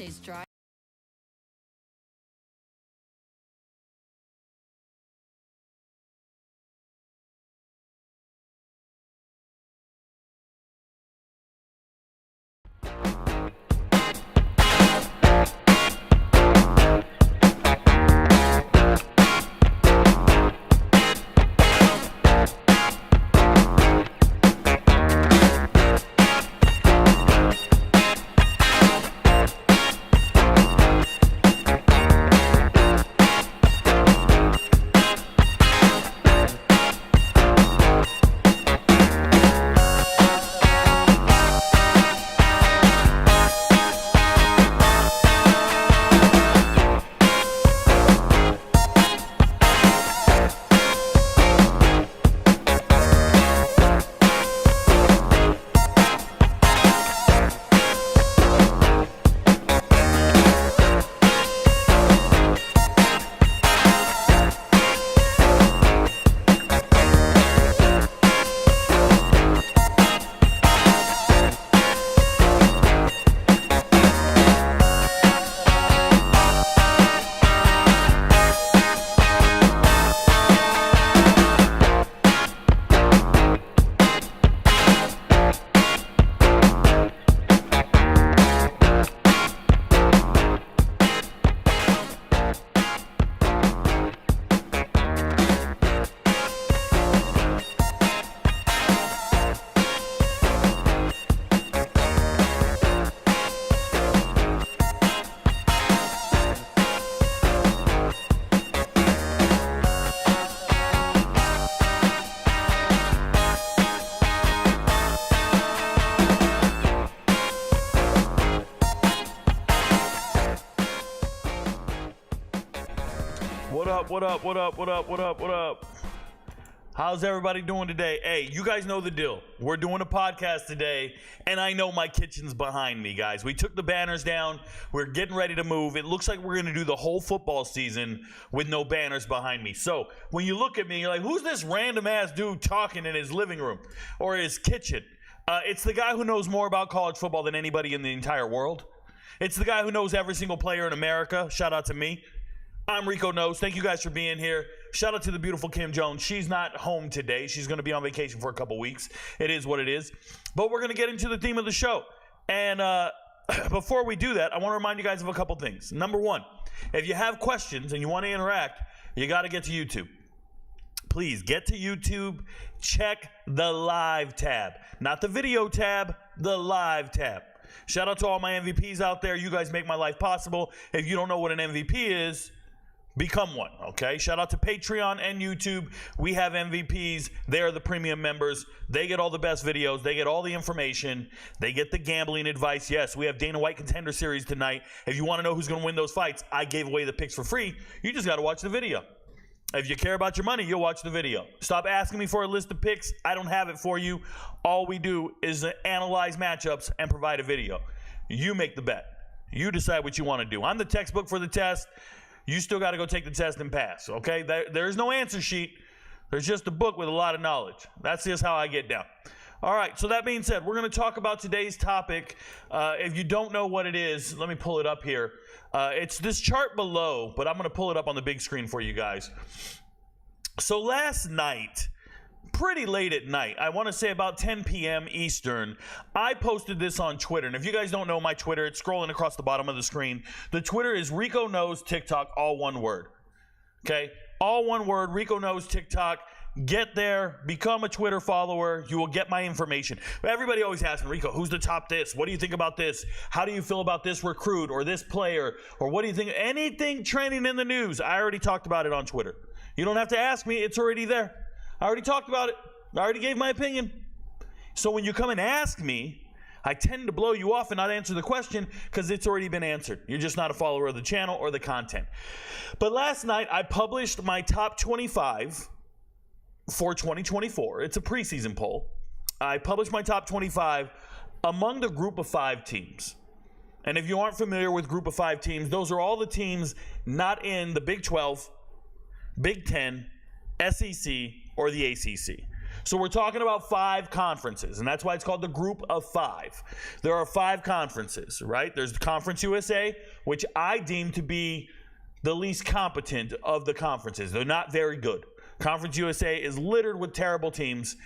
stays dry. What up? How's everybody doing today? Hey, you guys know the deal. We're doing a podcast today, and I know my kitchen's behind me, guys. We took the banners down. We're getting ready to move. It looks like we're going to do the whole football season with no banners behind me. So when you look at me, you're like, who's this random-ass dude talking in his living room or his kitchen? It's the guy who knows more about college football than anybody in the entire world. It's the guy who knows every single player in America. Shout out to me. I'm RicoKnows. Thank you guys for being here. Shout out to the beautiful Kim Jones. She's not home today. She's going to be on vacation for a couple weeks. It is what it is. But we're going to get into the theme of the show. And before we do that, I want to remind you guys of a couple things. Number one, if you have questions and you want to interact, you got to get to YouTube. Please get to YouTube. Check the live tab. Not the video tab, the live tab. Shout out to all my MVPs out there. You guys make my life possible. If you don't know what an MVP is, become one, okay? Shout out to Patreon and YouTube. We have MVPs. They're the premium members. They get all the best videos. They get all the information. They get the gambling advice. Yes, we have Dana White Contender Series tonight. If you want to know who's going to win those fights, I gave away the picks for free. You just got to watch the video. If you care about your money, you'll watch the video. Stop asking me for a list of picks. I don't have it for you. All we do is analyze matchups and provide a video. You make the bet. You decide what you want to do. I'm the textbook for the test. You still got to go take the test and pass, okay? There's no answer sheet. There's just a book with a lot of knowledge. That's just how I get down. All right, so that being said, we're going to talk about today's topic. If you don't know what it is, let me pull it up here. It's this chart below, but I'm going to pull it up on the big screen for you guys. So last night, pretty late at night, I want to say about 10 p.m. Eastern, I posted this on Twitter. And if you guys don't know my Twitter, it's scrolling across the bottom of the screen. The Twitter is RicoKnows TikTok, all one word. Okay? All one word, RicoKnows TikTok. Get there, become a Twitter follower. You will get my information. Everybody always asks me, Rico, who's the top this? What do you think about this? How do you feel about this recruit or this player? Or what do you think? Anything trending in the news, I already talked about it on Twitter. You don't have to ask me. It's already there. I already talked about it. I already gave my opinion. So when you come and ask me, I tend to blow you off and not answer the question because it's already been answered. You're just not a follower of the channel or the content. But last night, I published my top 25 for 2024. It's a preseason poll. I published my top 25 among the group of 5 teams. And if you aren't familiar with group of 5 teams, those are all the teams not in the Big 12, Big 10, SEC, or the ACC. So we're talking about 5 conferences, and that's why it's called the Group of 5. There are 5 conferences, right? There's the Conference USA, which I deem to be the least competent of the conferences. They're not very good. Conference USA is littered with terrible teams,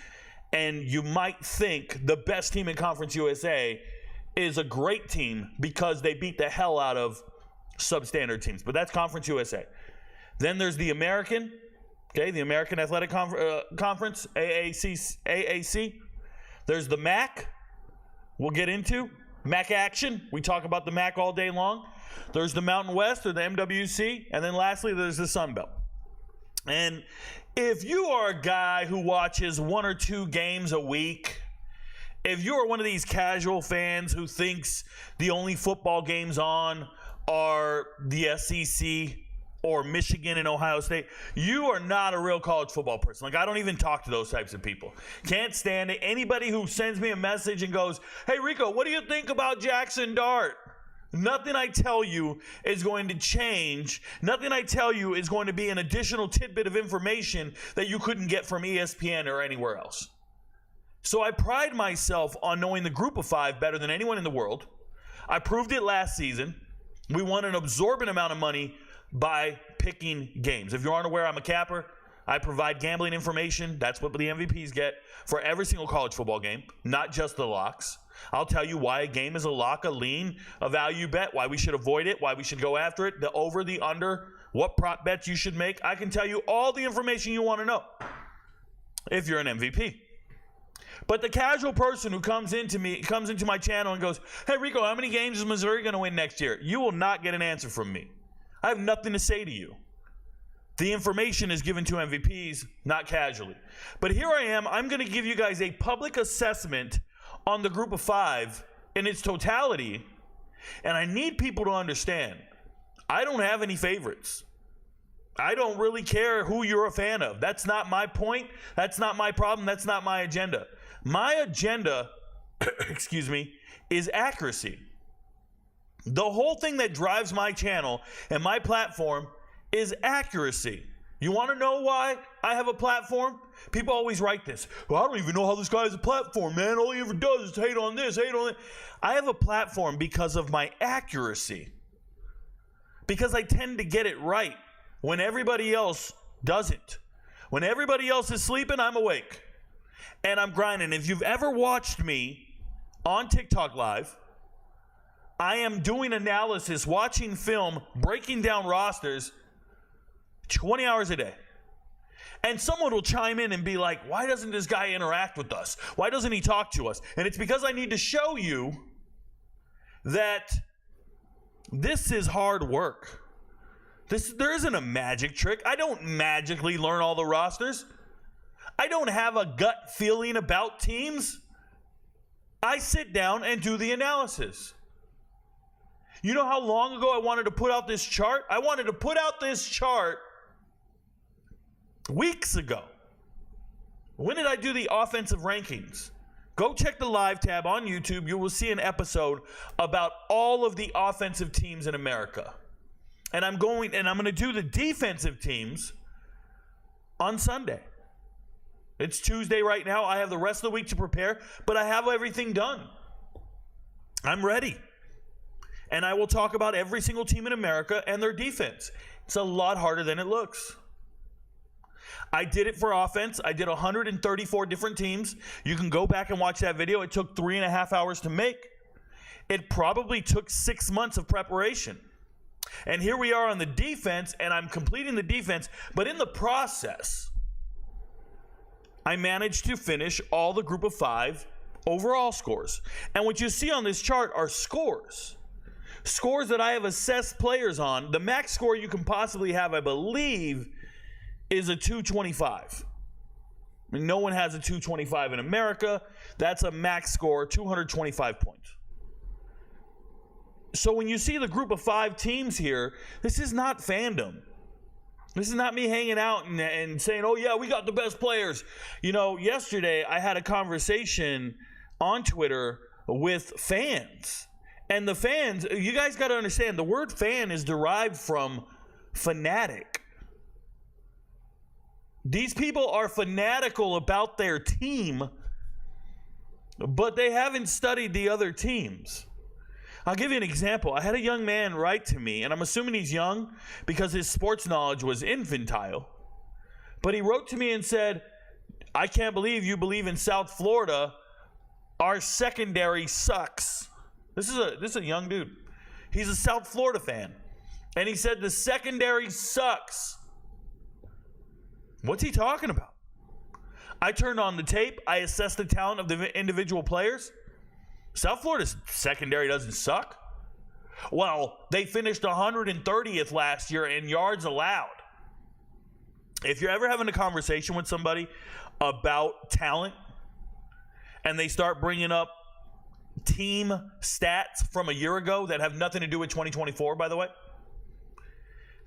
and you might think the best team in Conference USA is a great team because they beat the hell out of substandard teams. But that's Conference USA. Then there's the American, okay, the American Athletic Conference, AAC. There's the MAC, we'll get into. MAC action, we talk about the MAC all day long. There's the Mountain West, or the MWC. And then lastly, there's the Sun Belt. And if you are a guy who watches 1 or 2 games a week, if you are one of these casual fans who thinks the only football games on are the SEC or Michigan and Ohio State, you are not a real college football person. Like, I don't even talk to those types of people. Can't stand it. Anybody who sends me a message and goes, "Hey, Rico, what do you think about Jackson Dart?" Nothing I tell you is going to change. Nothing I tell you is going to be an additional tidbit of information that you couldn't get from ESPN or anywhere else. So I pride myself on knowing the Group of 5 better than anyone in the world. I proved it last season. We won an absorbent amount of money by picking games. If you aren't aware, I'm a capper. I provide gambling information. That's what the MVPs get for every single college football game, not just the locks. I'll tell you why a game is a lock, a lean, a value bet, why we should avoid it, why we should go after it, the over, the under, what prop bets you should make. I can tell you all the information you want to know if you're an MVP. But the casual person who comes into my channel and goes, "Hey, Rico, how many games is Missouri going to win next year?" You will not get an answer from me. I have nothing to say to you. The information is given to MVPs, not casually. But here I am. I'm going to give you guys a public assessment on the Group of 5 in its totality. And I need people to understand, I don't have any favorites. I don't really care who you're a fan of. That's not my point. That's not my problem. That's not my agenda. My agenda, excuse me, is accuracy. The whole thing that drives my channel and my platform is accuracy. You want to know why I have a platform? People always write this. "Well, I don't even know how this guy has a platform, man. All he ever does is hate on this, hate on that." I have a platform because of my accuracy. Because I tend to get it right when everybody else doesn't. When everybody else is sleeping, I'm awake. And I'm grinding. If you've ever watched me on TikTok Live, I am doing analysis, watching film, breaking down rosters 20 hours a day. And someone will chime in and be like, "Why doesn't this guy interact with us? Why doesn't he talk to us?" And it's because I need to show you that this is hard work. There isn't a magic trick. I don't magically learn all the rosters. I don't have a gut feeling about teams. I sit down and do the analysis. You know how long ago I wanted to put out this chart? I wanted to put out this chart weeks ago. When did I do the offensive rankings? Go check the live tab on YouTube. You will see an episode about all of the offensive teams in America. And I'm going to do the defensive teams on Sunday. It's Tuesday right now. I have the rest of the week to prepare, but I have everything done. I'm ready. And I will talk about every single team in America and their defense. It's a lot harder than it looks. I did it for offense. I did 134 different teams. You can go back and watch that video. It took 3.5 hours to make. It probably took 6 months of preparation. And here we are on the defense, and I'm completing the defense. But in the process, I managed to finish all the Group of 5 overall scores. And what you see on this chart are scores. Scores that I have assessed players on. The max score you can possibly have, I believe, is a 225. I mean, no one has a 225 in America. That's a max score, 225 points. So when you see the Group of 5 teams here, this is not fandom. This is not me hanging out and saying, "Oh, yeah, we got the best players." You know, yesterday I had a conversation on Twitter with fans. And the fans, you guys got to understand, the word fan is derived from fanatic. These people are fanatical about their team, but they haven't studied the other teams. I'll give you an example. I had a young man write to me, and I'm assuming he's young because his sports knowledge was infantile. But he wrote to me and said, I can't believe you believe in South Florida. Our secondary sucks. This is a young dude. He's a South Florida fan. And he said the secondary sucks. What's he talking about? I turned on the tape. I assessed the talent of the individual players. South Florida's secondary doesn't suck. Well, they finished 130th last year in yards allowed. If you're ever having a conversation with somebody about talent and they start bringing up team stats from a year ago that have nothing to do with 2024, by the way,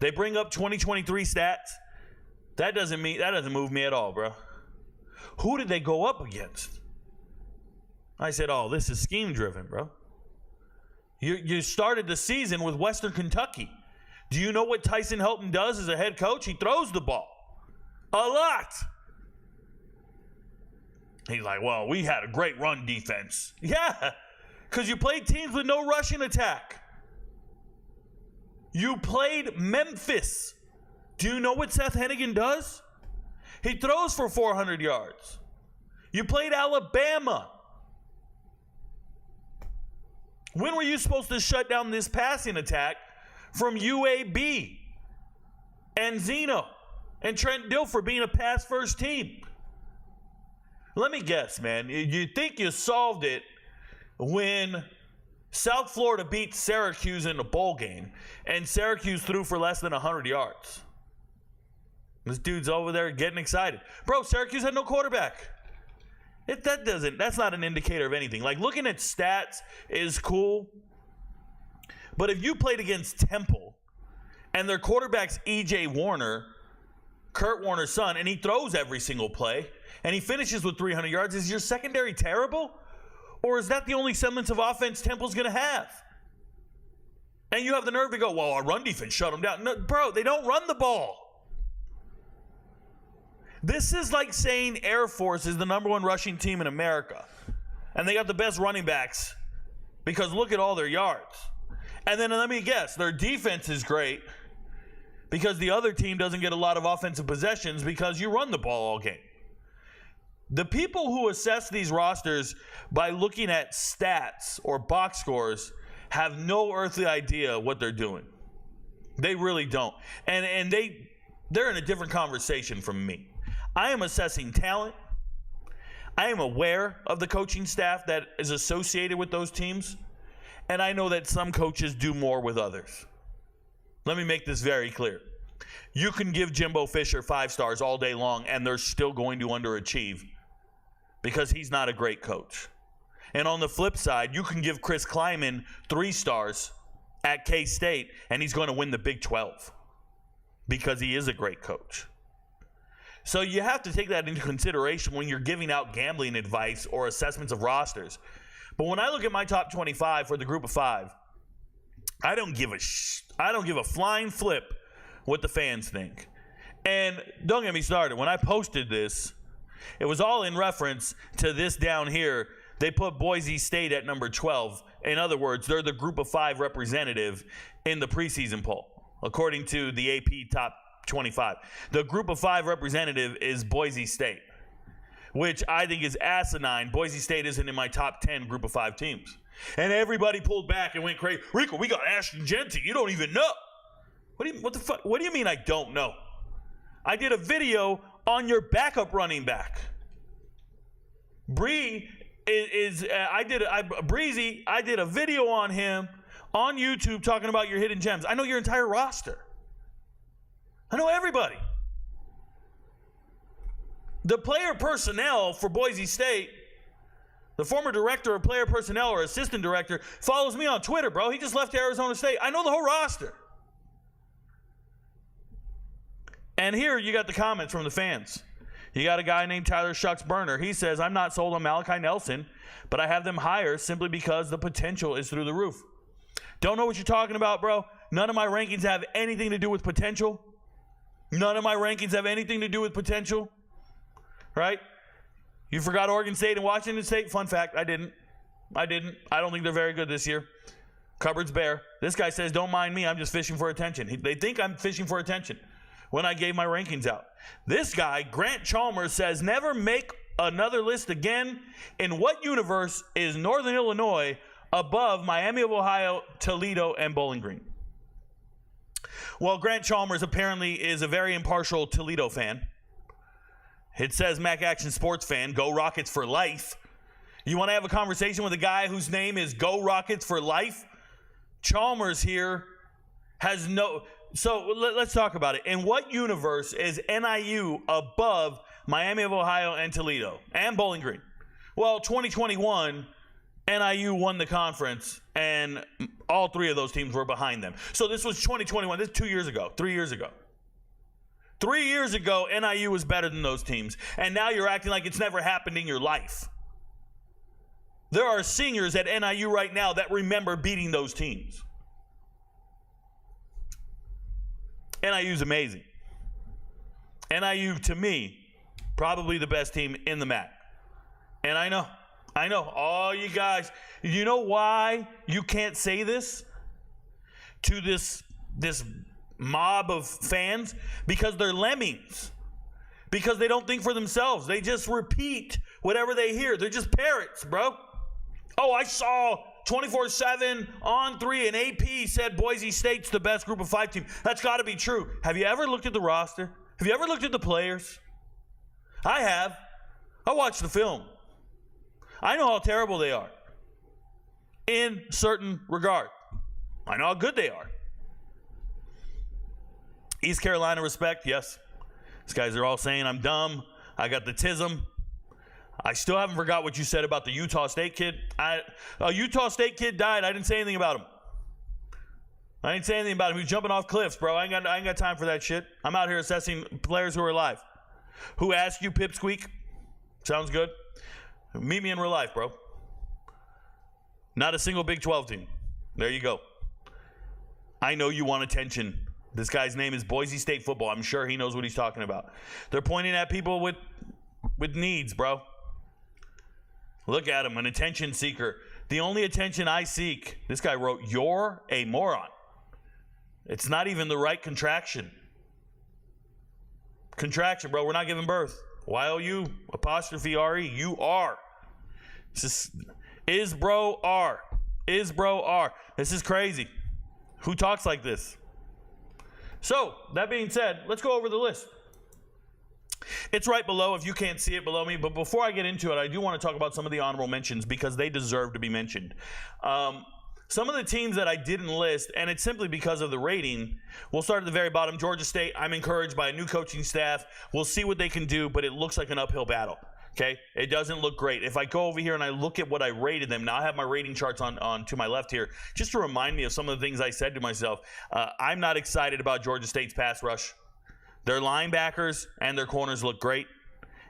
they bring up 2023 stats. That doesn't move me at all, bro. Who did they go up against? I said, oh, this is scheme driven, bro. You started the season with Western Kentucky. Do you know what Tyson Helton does as a head coach? He throws the ball a lot. He's like, well, we had a great run defense. Yeah, because you played teams with no rushing attack. You played Memphis. Do you know what Seth Hennigan does? He throws for 400 yards. You played Alabama. When were you supposed to shut down this passing attack from UAB and Zeno and Trent Dilfer being a pass-first team? Let me guess, man. You think you solved it when South Florida beat Syracuse in a bowl game and Syracuse threw for less than 100 yards. This dude's over there getting excited. Bro, Syracuse had no quarterback. That's not an indicator of anything. Like, looking at stats is cool. But if you played against Temple and their quarterback's E.J. Warner, Kurt Warner's son, and he throws every single play and he finishes with 300 yards, is your secondary terrible? Or is that the only semblance of offense Temple's going to have? And you have the nerve to go, well, our run defense shut them down. No, bro, they don't run the ball. This is like saying Air Force is the number one rushing team in America. And they got the best running backs because look at all their yards. And then let me guess, their defense is great because the other team doesn't get a lot of offensive possessions because you run the ball all game. The people who assess these rosters by looking at stats or box scores have no earthly idea what they're doing. They really don't. And they're in a different conversation from me. I am assessing talent. I am aware of the coaching staff that is associated with those teams. And I know that some coaches do more with others. Let me make this very clear. You can give Jimbo Fisher 5 stars all day long, and they're still going to underachieve because he's not a great coach. And on the flip side, you can give Chris Kleiman 3 stars at K-State, and he's going to win the Big 12 because he is a great coach. So you have to take that into consideration when you're giving out gambling advice or assessments of rosters. But when I look at my top 25 for the group of 5, I don't give a flying flip what the fans think. And don't get me started. When I posted this, it was all in reference to this down here. They put Boise State at number 12. In other words, they're the group of 5 representative in the preseason poll, according to the AP top 25. The group of 5 representative is Boise State, which I think is asinine. Boise State isn't in my top 10 group of 5 teams. And everybody pulled back and went crazy. Rico, we got Ashton Genty. You don't even know. What the fuck? What do you mean I don't know? I did a video on your backup running back. Breezy, I did a video on him on YouTube talking about your hidden gems. I know your entire roster. I know everybody. The player personnel for Boise State, the former director of player personnel or assistant director, follows me on Twitter, bro. He just left Arizona State. I know the whole roster. And here you got the comments from the fans. You got a guy named Tyler Shucks Burner. He says, I'm not sold on Malachi Nelson, but I have them higher simply because the potential is through the roof. Don't know what you're talking about, bro. None of my rankings have anything to do with potential. None of my rankings have anything to do with potential, right? You forgot Oregon State and Washington State? Fun fact, I didn't. I don't think they're very good this year. Cupboard's bare. This guy says, don't mind me, I'm just fishing for attention. They think I'm fishing for attention when I gave my rankings out. This guy, Grant Chalmers, says, never make another list again. In what universe is Northern Illinois above Miami of Ohio, Toledo, and Bowling Green? Well, Grant Chalmers apparently is a very impartial Toledo fan. It says Mac Action Sports fan, go Rockets for life. You want to have a conversation with a guy whose name is Go Rockets for life? Chalmers here has no... So let's talk about it. In what universe is NIU above Miami of Ohio and Toledo and Bowling Green? Well, 2021, NIU won the conference, and all three of those teams were behind them. So this was 2021. This is 2 years ago, 3 years ago. 3 years ago, NIU was better than those teams, and now you're acting like it's never happened in your life. There are seniors at NIU right now that remember beating those teams. NIU's amazing. NIU, to me, probably the best team in the MAC. And I know, all you guys, you know why you can't say this to this mob of fans? Because they're lemmings. Because they don't think for themselves. They just repeat whatever they hear. They're just parrots, bro. Oh, I saw 24/7 on 3 and AP said Boise State's the best group of 5 team. That's got to be true. Have you ever looked at the roster? Have you ever looked at the players? I have. I watched the film. I know how terrible they are in certain regard. I know how good they are. East Carolina respect, yes. These guys are all saying I'm dumb. I got the tism. I still haven't forgot what you said about the Utah State kid. A Utah State kid died. I didn't say anything about him. I didn't say anything about him. He was jumping off cliffs, bro. I ain't got time for that shit. I'm out here assessing players who are alive. Who asked you, Pipsqueak? Sounds good. Meet me in real life, bro. Not a single Big 12 team. There you go. I know you want attention. This guy's name is Boise State football. I'm sure he knows what he's talking about. They're pointing at people with needs, bro. Look at him, an attention seeker. The only attention I seek, this guy wrote, you're a moron. It's not even the right contraction. Contraction, bro. We're not giving birth. Y-O-U, apostrophe R-E. You are. Is bro R. Is bro R. This is crazy. Who talks like this? So, that being said, let's go over the list. It's right below if you can't see it below me. But before I get into it, I do want to talk about some of the honorable mentions because they deserve to be mentioned. Some of the teams that I didn't list, and it's simply because of the rating. We'll start at the very bottom. Georgia State, I'm encouraged by a new coaching staff. We'll see what they can do, but it looks like an uphill battle. Okay? It doesn't look great. If I go over here and I look at what I rated them, now I have my rating charts on to my left here, just to remind me of some of the things I said to myself. I'm not excited about Georgia State's pass rush. Their linebackers and their corners look great.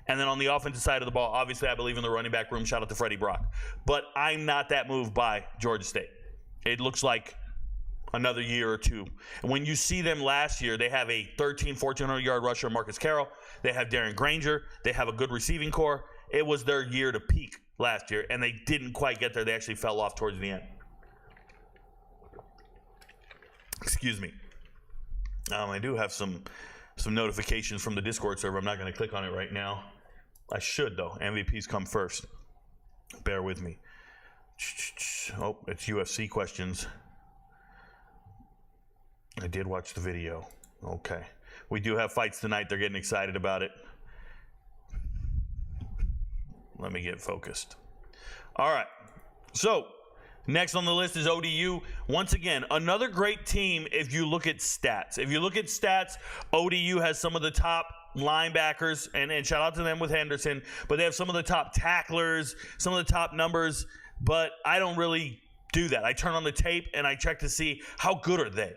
And then on the offensive side of the ball, obviously I believe in the running back room. Shout out to Freddie Brock. But I'm not that moved by Georgia State. It looks like another year or two. And when you see them last year, they have a 1,400-yard rusher, Marcus Carroll. They have Darren Granger. They have a good receiving core. It was their year to peak last year, and they didn't quite get there. They actually fell off towards the end. Excuse me. I do have some notifications from the Discord server. I'm not going to click on it right now. I should, though. MVPs come first. Bear with me. Oh, it's UFC questions. I did watch the video. Okay. We do have fights tonight. They're getting excited about it. Let me get focused. All right. So, next on the list is ODU. Once again, another great team if you look at stats. If you look at stats, ODU has some of the top linebackers, and shout out to them with Henderson, but they have some of the top tacklers, some of the top numbers, but I don't really do that. I turn on the tape and I check to see how good are they.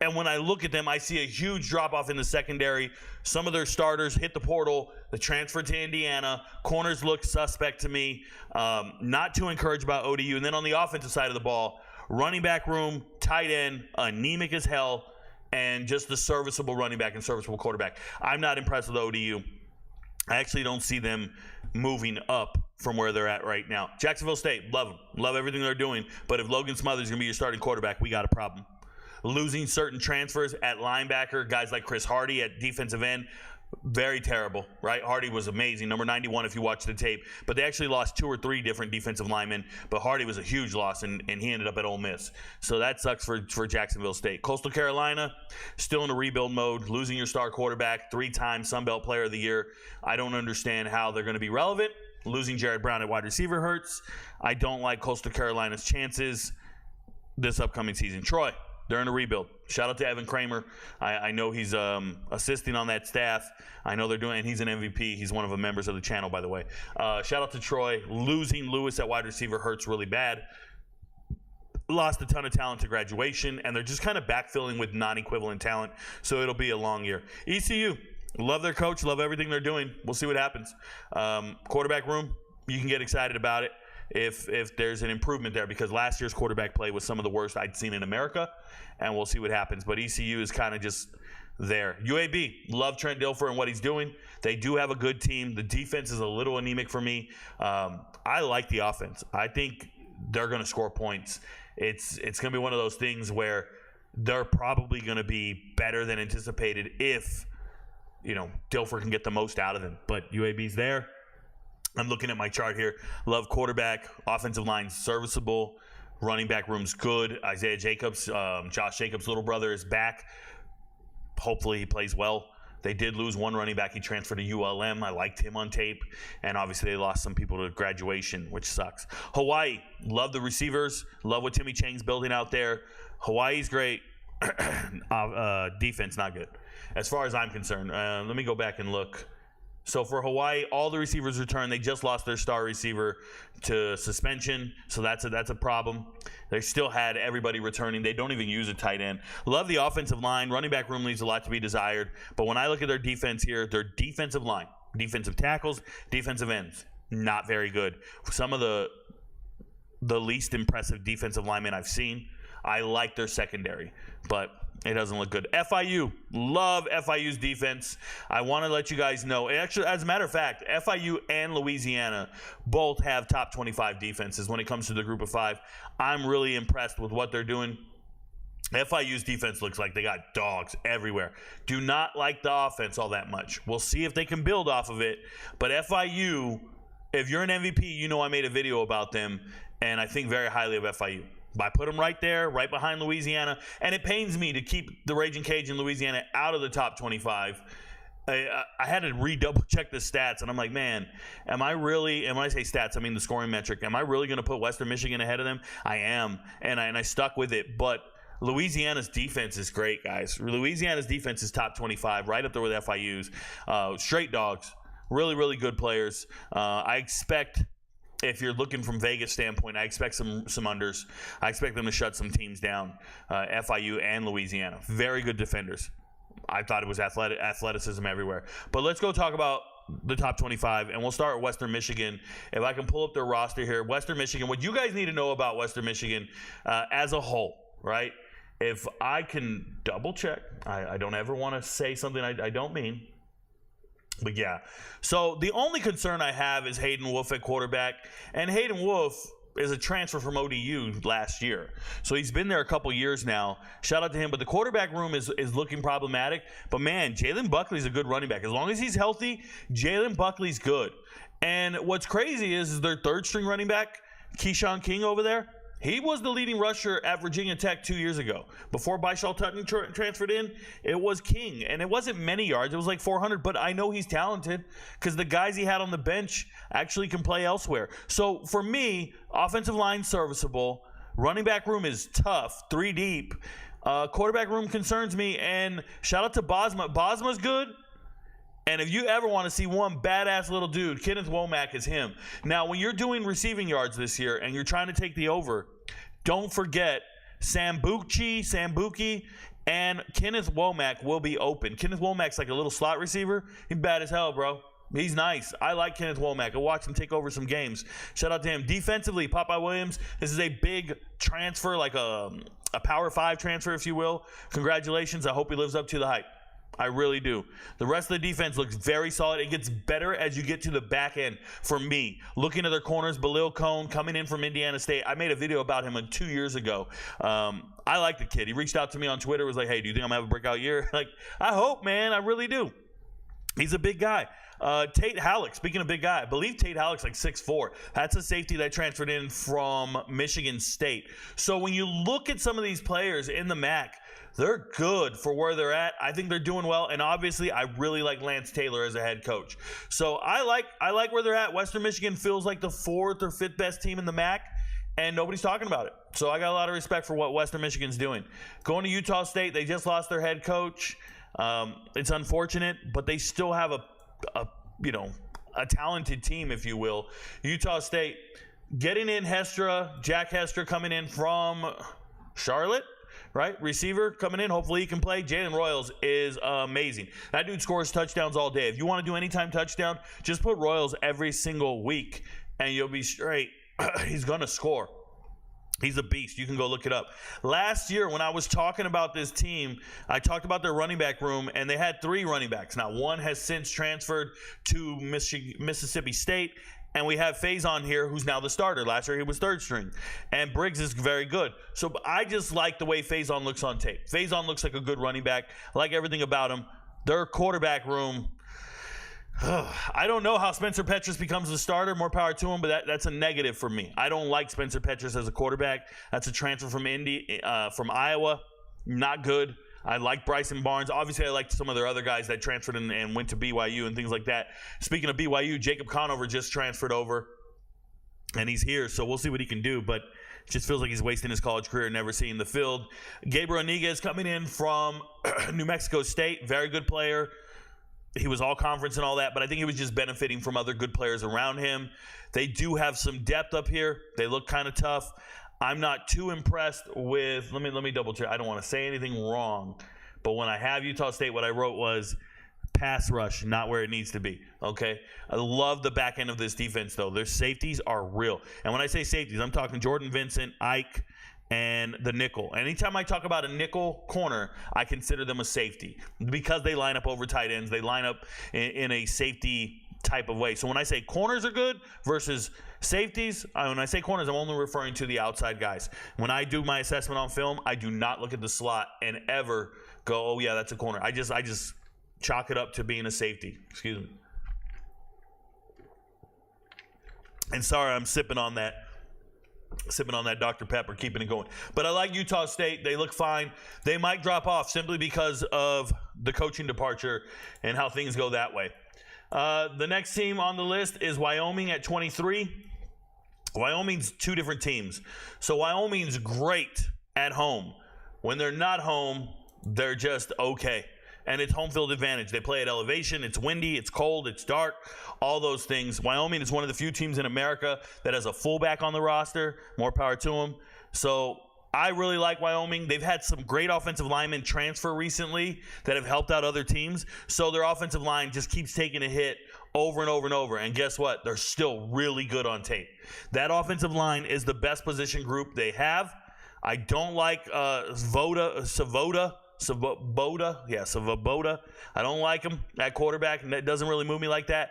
And when I look at them, I see a huge drop-off in the secondary. Some of their starters hit the portal. The transfer to Indiana. Corners look suspect to me. Not too encouraged about ODU. And then on the offensive side of the ball, running back room, tight end, anemic as hell. and just a serviceable running back and serviceable quarterback. I'm not impressed with ODU. I actually don't see them moving up from where they're at right now. Jacksonville State, love them. Love everything they're doing. But if Logan Smothers is going to be your starting quarterback, we got a problem. Losing certain transfers at linebacker, guys like Chris Hardy at defensive end, very terrible, right? Hardy was amazing, number 91 if you watch the tape. But they actually lost 2 or 3 different defensive linemen. But Hardy was a huge loss, and he ended up at Ole Miss. So that sucks for Jacksonville State. Coastal Carolina, still in a rebuild mode, losing your star quarterback, 3-time Sun Belt Player of the Year. I don't understand how they're going to be relevant. Losing Jared Brown at wide receiver hurts. I don't like Coastal Carolina's chances this upcoming season. Troy, they're in a rebuild. Shout out to Evan Kramer. I know he's assisting on that staff. I know they're doing, and he's an MVP. He's one of the members of the channel, by the way. Shout out to Troy. Losing Lewis at wide receiver hurts really bad. Lost a ton of talent to graduation, and they're just kind of backfilling with non-equivalent talent, so it'll be a long year. ECU, love their coach, love everything they're doing. We'll see what happens. Quarterback room, you can get excited about it if there's an improvement there, because last year's quarterback play was some of the worst I'd seen in America, and we'll see what happens. But ECU is kind of just there. UAB, love Trent Dilfer and what he's doing. They do have a good team. The defense is a little anemic for me. I like the offense. I think they're going to score points. It's going to be one of those things where they're probably going to be better than anticipated if, Dilfer can get the most out of them. But UAB's there. I'm looking at my chart here. Love quarterback, offensive line serviceable, running back room's good. Isaiah Jacobs, Josh Jacobs' little brother, is back. Hopefully he plays well. They did lose one running back. He transferred to ULM. I liked him on tape. And obviously they lost some people to graduation, which sucks. Hawaii, love the receivers. Love what Timmy Chang's building out there. Hawaii's great. Defense, not good. As far as I'm concerned. Let me go back and look. So for Hawaii, all the receivers returned. They just lost their star receiver to suspension, so that's a problem. They still had everybody returning. They don't even use a tight end. Love the offensive line. Running back room leaves a lot to be desired. But when I look at their defense here, their defensive line, defensive tackles, defensive ends, not very good. Some of the least impressive defensive linemen I've seen. I like their secondary, but it doesn't look good. FIU, love FIU's defense. I want to let you guys know. Actually, as a matter of fact, FIU and Louisiana both have top 25 defenses when it comes to the group of 5. I'm really impressed with what they're doing. FIU's defense looks like they got dogs everywhere. Do not like the offense all that much. We'll see if they can build off of it. But FIU, if you're an MVP, you know I made a video about them, and I think very highly of FIU. I put them right there, right behind Louisiana, and it pains me to keep the Raging Cage in Louisiana out of the top 25. I had to redouble check the stats, and I'm like, man, am I really, and when I say stats, I mean the scoring metric, am I really going to put Western Michigan ahead of them? I am, and I stuck with it, but Louisiana's defense is great, guys. Louisiana's defense is top 25, right up there with FIU's. Straight dogs, really, really good players. I expect, if you're looking from Vegas standpoint, I expect some unders. I expect them to shut some teams down, FIU and Louisiana. Very good defenders. I thought it was athleticism everywhere. But let's go talk about the top 25, and we'll start with Western Michigan. If I can pull up their roster here. Western Michigan, what you guys need to know about Western Michigan as a whole, right? If I can double check, I don't ever want to say something I don't mean. But yeah, so the only concern I have is Hayden Wolf at quarterback, and Hayden Wolf is a transfer from ODU last year, so he's been there a couple years now. Shout out to him. But the quarterback room is looking problematic. But man, Jalen Buckley's a good running back. As long as he's healthy, Jalen Buckley's good. And what's crazy is their third string running back, Keyshawn King over there. He was the leading rusher at Virginia Tech 2 years ago. Before Bishal Tutton transferred in, it was King. And it wasn't many yards. It was like 400. But I know he's talented because the guys he had on the bench actually can play elsewhere. So for me, offensive line serviceable. Running back room is tough, 3 deep. Quarterback room concerns me. And shout out to Bosma. Bosma's good. And if you ever want to see one badass little dude, Kenneth Womack is him. Now, when you're doing receiving yards this year and you're trying to take the over, don't forget Sambuki, and Kenneth Womack will be open. Kenneth Womack's like a little slot receiver. He's bad as hell, bro. He's nice. I like Kenneth Womack. I watched him take over some games. Shout out to him. Defensively, Popeye Williams. This is a big transfer, like a Power 5 transfer, if you will. Congratulations. I hope he lives up to the hype. I really do. The rest of the defense looks very solid. It gets better as you get to the back end for me. Looking at their corners, Balil Cohn coming in from Indiana State. I made a video about him 2 years ago. I like the kid. He reached out to me on Twitter, was like, hey, do you think I'm going to have a breakout year? Like, I hope, man. I really do. He's a big guy. Tate Halleck, speaking of big guy, I believe Tate Halleck's like 6'4". That's a safety that transferred in from Michigan State. So when you look at some of these players in the MAC, they're good for where they're at. I think they're doing well, and obviously I really like Lance Taylor as a head coach. So I like where they're at. Western Michigan feels like the 4th or 5th best team in the MAC, and nobody's talking about it. So I got a lot of respect for what Western Michigan's doing. Going to Utah State, they just lost their head coach. It's unfortunate, but they still have a talented team, if you will. Utah State getting in Jack Hestra coming in from Charlotte, right? Receiver coming in. Hopefully he can play. Jalen Royals is amazing. That dude scores touchdowns all day. If you want to do anytime touchdown, just put Royals every single week and you'll be straight. He's going to score. He's a beast. You can go look it up. Last year, when I was talking about this team, I talked about their running back room, and they had 3 running backs. Now, one has since transferred to Mississippi State, and we have Faison here, who's now the starter. Last year, he was 3rd string, and Briggs is very good. So I just like the way Faison looks on tape. Faison looks like a good running back. I like everything about him. Their quarterback room, I don't know how Spencer Petras becomes the starter. More power to him, but that's a negative for me. I don't like Spencer Petras as a quarterback. That's a transfer from Iowa. Not good. I like Bryson Barnes. Obviously, I like some of their other guys that transferred and went to BYU and things like that. Speaking of BYU, Jacob Conover just transferred over, and he's here, so we'll see what he can do. But it just feels like he's wasting his college career, never seeing the field. Gabriel Iniguez coming in from New Mexico State. Very good player. He was all conference and all that, but I think he was just benefiting from other good players around him. They do have some depth up here. They look kind of tough. I'm not too impressed with, let me double check. I don't want to say anything wrong, but when I have Utah State, what I wrote was pass rush, not where it needs to be, okay? I love the back end of this defense, though. Their safeties are real. And when I say safeties, I'm talking Jordan Vincent, Ike, and the nickel. Anytime I talk about a nickel corner, I consider them a safety because they line up over tight ends. They line up in a safety type of way. So when I say corners are good versus safeties, when I say corners, I'm only referring to the outside guys. When I do my assessment on film, I do not look at the slot and ever go, oh yeah, that's a corner. I just chalk it up to being a safety. Excuse me. And sorry, I'm sipping on that Dr. Pepper, keeping it going. But I like Utah State. They look fine. They might drop off simply because of the coaching departure and how things go that way. The next team on the list is Wyoming at 23. Wyoming's 2 different teams. So Wyoming's great at home. When they're not home, they're just okay. And it's home field advantage. They play at elevation. It's windy. It's cold. It's dark. All those things. Wyoming is one of the few teams in America that has a fullback on the roster. More power to them. So I really like Wyoming. They've had some great offensive linemen transfer recently that have helped out other teams. So their offensive line just keeps taking a hit over and over and over. And guess what? They're still really good on tape. That offensive line is the best position group they have. I don't like Svoboda. I don't like him at quarterback, and that doesn't really move me like that.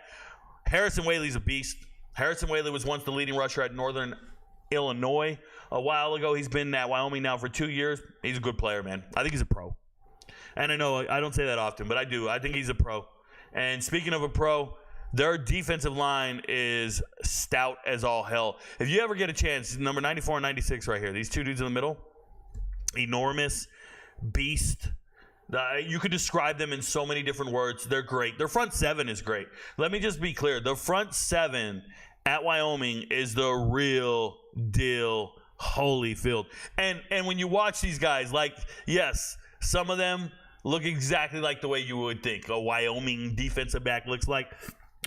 Harrison Whaley's a beast. Harrison Whaley was once the leading rusher at Northern Illinois a while ago. He's been at Wyoming now for 2 years. He's a good player, man. I think he's a pro. And I know I don't say that often, but I do. I think he's a pro. And speaking of a pro, their defensive line is stout as all hell. If you ever get a chance, number 94 and 96 right here, these 2 dudes in the middle, enormous beast. You could describe them in so many different words. They're great. Their front 7 is great. Let me just be clear. The front 7 at Wyoming is the real deal Holyfield. And when you watch these guys, like, yes, some of them look exactly like the way you would think a Wyoming defensive back looks like.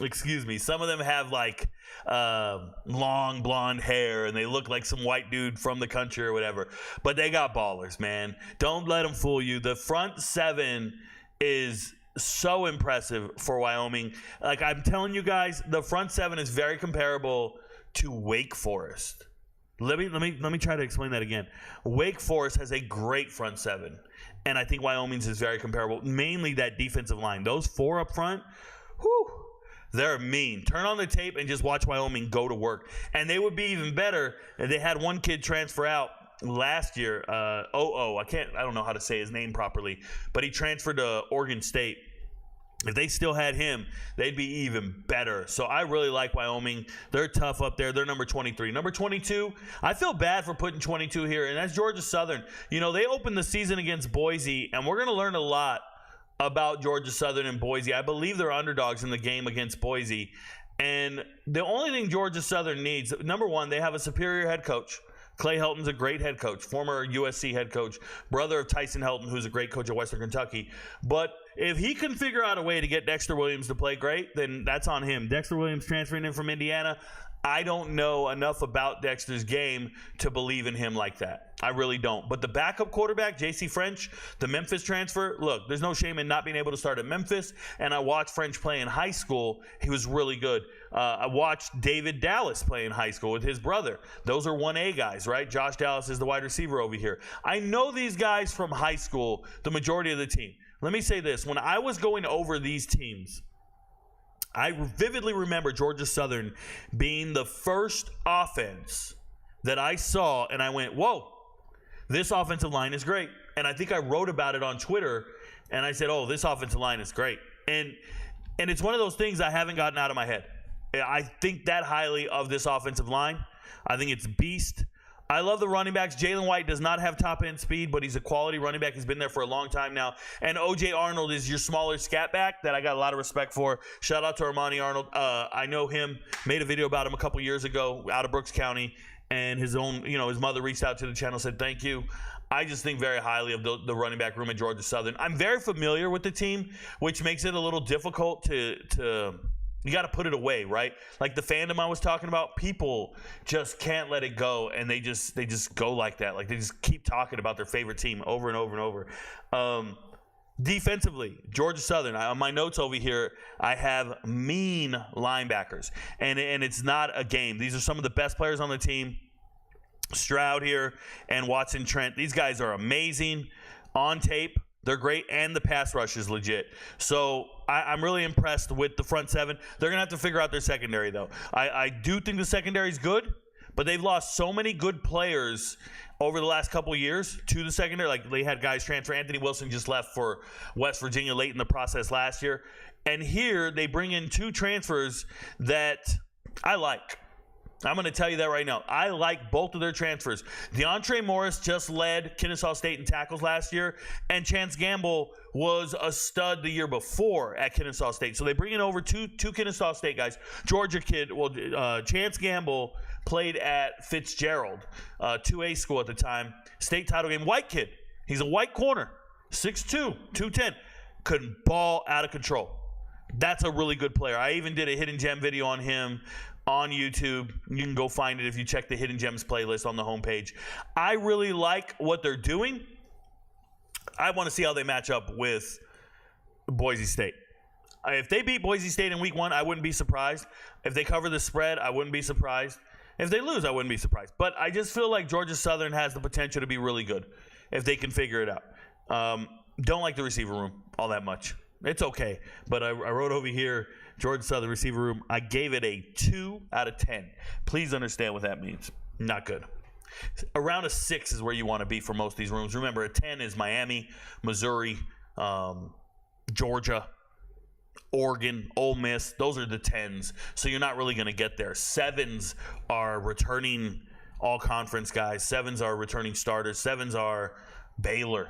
Excuse me. Some of them have like long blonde hair and they look like some white dude from the country or whatever. But they got ballers, man. Don't let them fool you. The front 7 is so impressive for Wyoming. Like I'm telling you guys, the front seven is very comparable to Wake Forest. Let me try to explain that again. Wake Forest has a great front seven, and I think Wyoming's is very comparable. Mainly that defensive line. Those four up front, whew, they're mean. Turn on the tape and just watch Wyoming go to work. And they would be even better if they had one kid transfer out last year. I don't know how to say his name properly, but he transferred to Oregon State. If they still had him, they'd be even better. So I really like Wyoming. They're tough up there. They're number 23. Number 22, I feel bad for putting 22 here, and that's Georgia Southern. You know, they opened the season against Boise, and we're going to learn a lot about Georgia Southern and Boise. I believe they're underdogs in the game against Boise. And the only thing Georgia Southern needs, number one, they have a superior head coach. Clay Helton's a great head coach, former USC head coach, brother of Tyson Helton, who's a great coach at Western Kentucky. But if he can figure out a way to get Dexter Williams to play great, then that's on him. Dexter Williams transferring in from Indiana, I don't know enough about Dexter's game to believe in him like that. I really don't. But the backup quarterback, J.C. French, the Memphis transfer, look, there's no shame in not being able to start at Memphis. And I watched French play in high school. He was really good. I watched David Dallas play in high school with his brother. Those are 1A guys, right? Josh Dallas is the wide receiver over here. I know these guys from high school, the majority of the team. Let me say this. When I was going over these teams, I vividly remember Georgia Southern being the first offense that I saw, and I went, whoa, this offensive line is great. And I think I wrote about it on Twitter, and I said, oh, this offensive line is great. And it's one of those things I haven't gotten out of my head. I think that highly of this offensive line. I think it's beast. I love the running backs. Jalen White does not have top-end speed, but he's a quality running back. He's been there for a long time now. And O.J. Arnold is your smaller scat back that I got a lot of respect for. Shout out to Armani Arnold. I know him. Made a video about him a couple years ago out of Brooks County. And his mother reached out to the channel, said thank you. I just think very highly of the running back room at Georgia Southern. I'm very familiar with the team, which makes it a little difficult to you got to put it away, right? Like the fandom I was talking about, people just can't let it go, and they just go like that. Like they just keep talking about their favorite team over and over and over. Defensively, Georgia Southern, on my notes over here, I have mean linebackers, and it's not a game. These are some of the best players on the team. Stroud here and Watson Trent. These guys are amazing on tape. They're great, and the pass rush is legit. So I'm really impressed with the front seven. They're going to have to figure out their secondary, though. I do think the secondary is good, but they've lost so many good players over the last couple of years to the secondary. Like they had guys transfer. Anthony Wilson just left for West Virginia late in the process last year. And here they bring in two transfers that I like. I'm going to tell you that right now. I like both of their transfers. DeAndre Morris just led Kennesaw State in tackles last year, and Chance Gamble was a stud the year before at Kennesaw State. So they bring in over two Kennesaw State guys. Georgia kid, Chance Gamble played at Fitzgerald, 2A school at the time, state title game. White kid. He's a white corner, 6'2", 210. Couldn't ball out of control. That's a really good player. I even did a hidden gem video on him on YouTube. You can go find it if you check the Hidden Gems playlist on the homepage. I really like what they're doing. I want to see how they match up with Boise State. If they beat Boise State in week 1, I wouldn't be surprised. If they cover the spread, I wouldn't be surprised. If they lose, I wouldn't be surprised. But I just feel like Georgia Southern has the potential to be really good if they can figure it out. Don't like the receiver room all that much. It's okay. But I wrote over here, Georgia Southern receiver room, I gave it a 2 out of 10. Please understand what that means. Not good. Around a 6 is where you want to be for most of these rooms. Remember, a 10 is Miami, Missouri, Georgia, Oregon, Ole Miss. Those are the 10s. So you're not really going to get there. 7s are returning all-conference guys. 7s are returning starters. 7s are Baylor.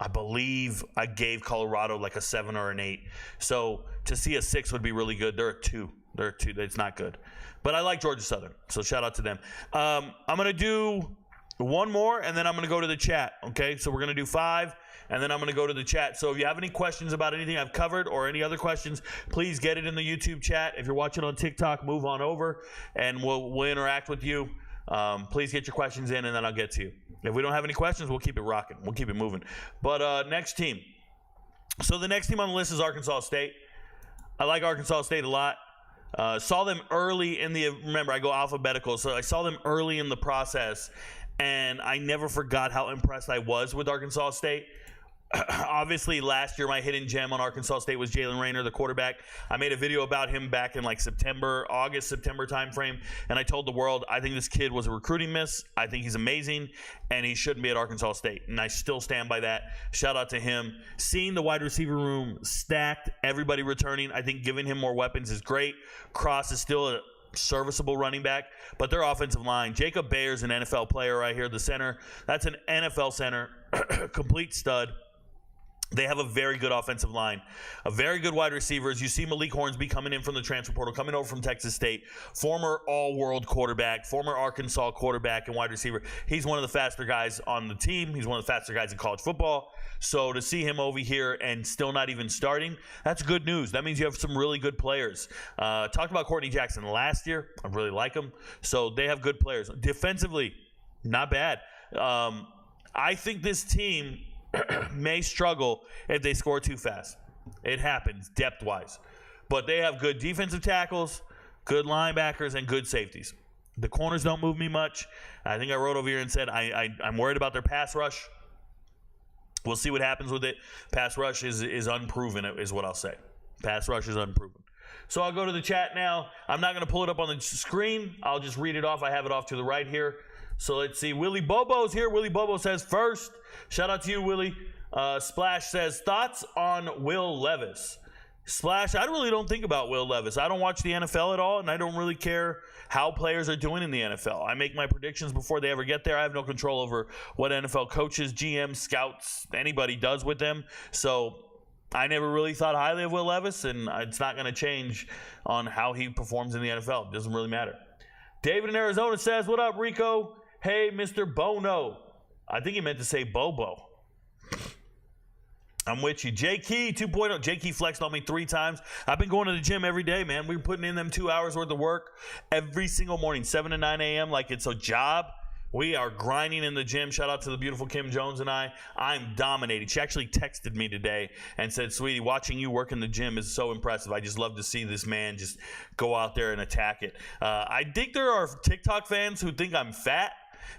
I believe I gave Colorado like a 7 or an 8. So to see a 6 would be really good. They're a 2. They're a 2. It's not good. But I like Georgia Southern, so shout out to them. I'm going to do one more, and then I'm going to go to the chat, okay? So we're going to do 5, and then I'm going to go to the chat. So if you have any questions about anything I've covered or any other questions, please get it in the YouTube chat. If you're watching on TikTok, move on over, and we'll interact with you. Please get your questions in, and then I'll get to you. If we don't have any questions, we'll keep it rocking. We'll keep it moving. But next team, So the next team on the list is Arkansas State. I like Arkansas State a lot. Saw them early in the, remember I go alphabetical, so I saw them early in the process, and I never forgot how impressed I was with Arkansas State. Obviously, last year my hidden gem on Arkansas State was Jalen Raynor, the quarterback. I made a video about him back in like August, September timeframe, and I told the world I think this kid was a recruiting miss. I think he's amazing, and he shouldn't be at Arkansas State, and I still stand by that. Shout out to him. Seeing the wide receiver room stacked, everybody returning, I think giving him more weapons is great. Cross is still a serviceable running back, but their offensive line, Jacob Bayer's an NFL player right here, the center. That's an NFL center, complete stud. They have a very good offensive line, a very good wide receivers. You see Malik Hornsby coming in from the transfer portal, coming over from Texas State, former all-world quarterback, former Arkansas quarterback and wide receiver. He's one of the faster guys on the team. He's one of the faster guys in college football. So to see him over here and still not even starting, that's good news. That means you have some really good players. Talked about Courtney Jackson last year. I really like him. So they have good players. Defensively, not bad. I think this team may struggle if they score too fast. It happens depth-wise. But they have good defensive tackles, good linebackers, and good safeties. The corners don't move me much. I think I wrote over here and said I'm worried about their pass rush. We'll see what happens with it. Pass rush is unproven, is what I'll say. Pass rush is unproven. So I'll go to the chat now. I'm not going to pull it up on the screen. I'll just read it off. I have it off to the right here. So let's see. Willie Bobo's here. Willie Bobo says first. Shout out to you, Willie. Splash says, thoughts on Will Levis? Splash, I really don't think about Will Levis. I don't watch the NFL at all, and I don't really care how players are doing in the NFL. I make my predictions before they ever get there. I have no control over what NFL coaches, GMs, scouts, anybody does with them. So I never really thought highly of Will Levis, and it's not going to change on how he performs in the NFL. It doesn't really matter. David in Arizona says, what up, Rico? Hey, Mr. Bono. I think he meant to say Bobo. I'm with you. J Key 2.0. J Key flexed on me 3 times. I've been going to the gym every day, man. We're putting in them 2 hours worth of work every single morning, 7 to 9 a.m. like it's a job. We are grinding in the gym. Shout out to the beautiful Kim Jones and I. I'm dominating. She actually texted me today and said, sweetie, watching you work in the gym is so impressive. I just love to see this man just go out there and attack it. I think there are TikTok fans who think I'm fat.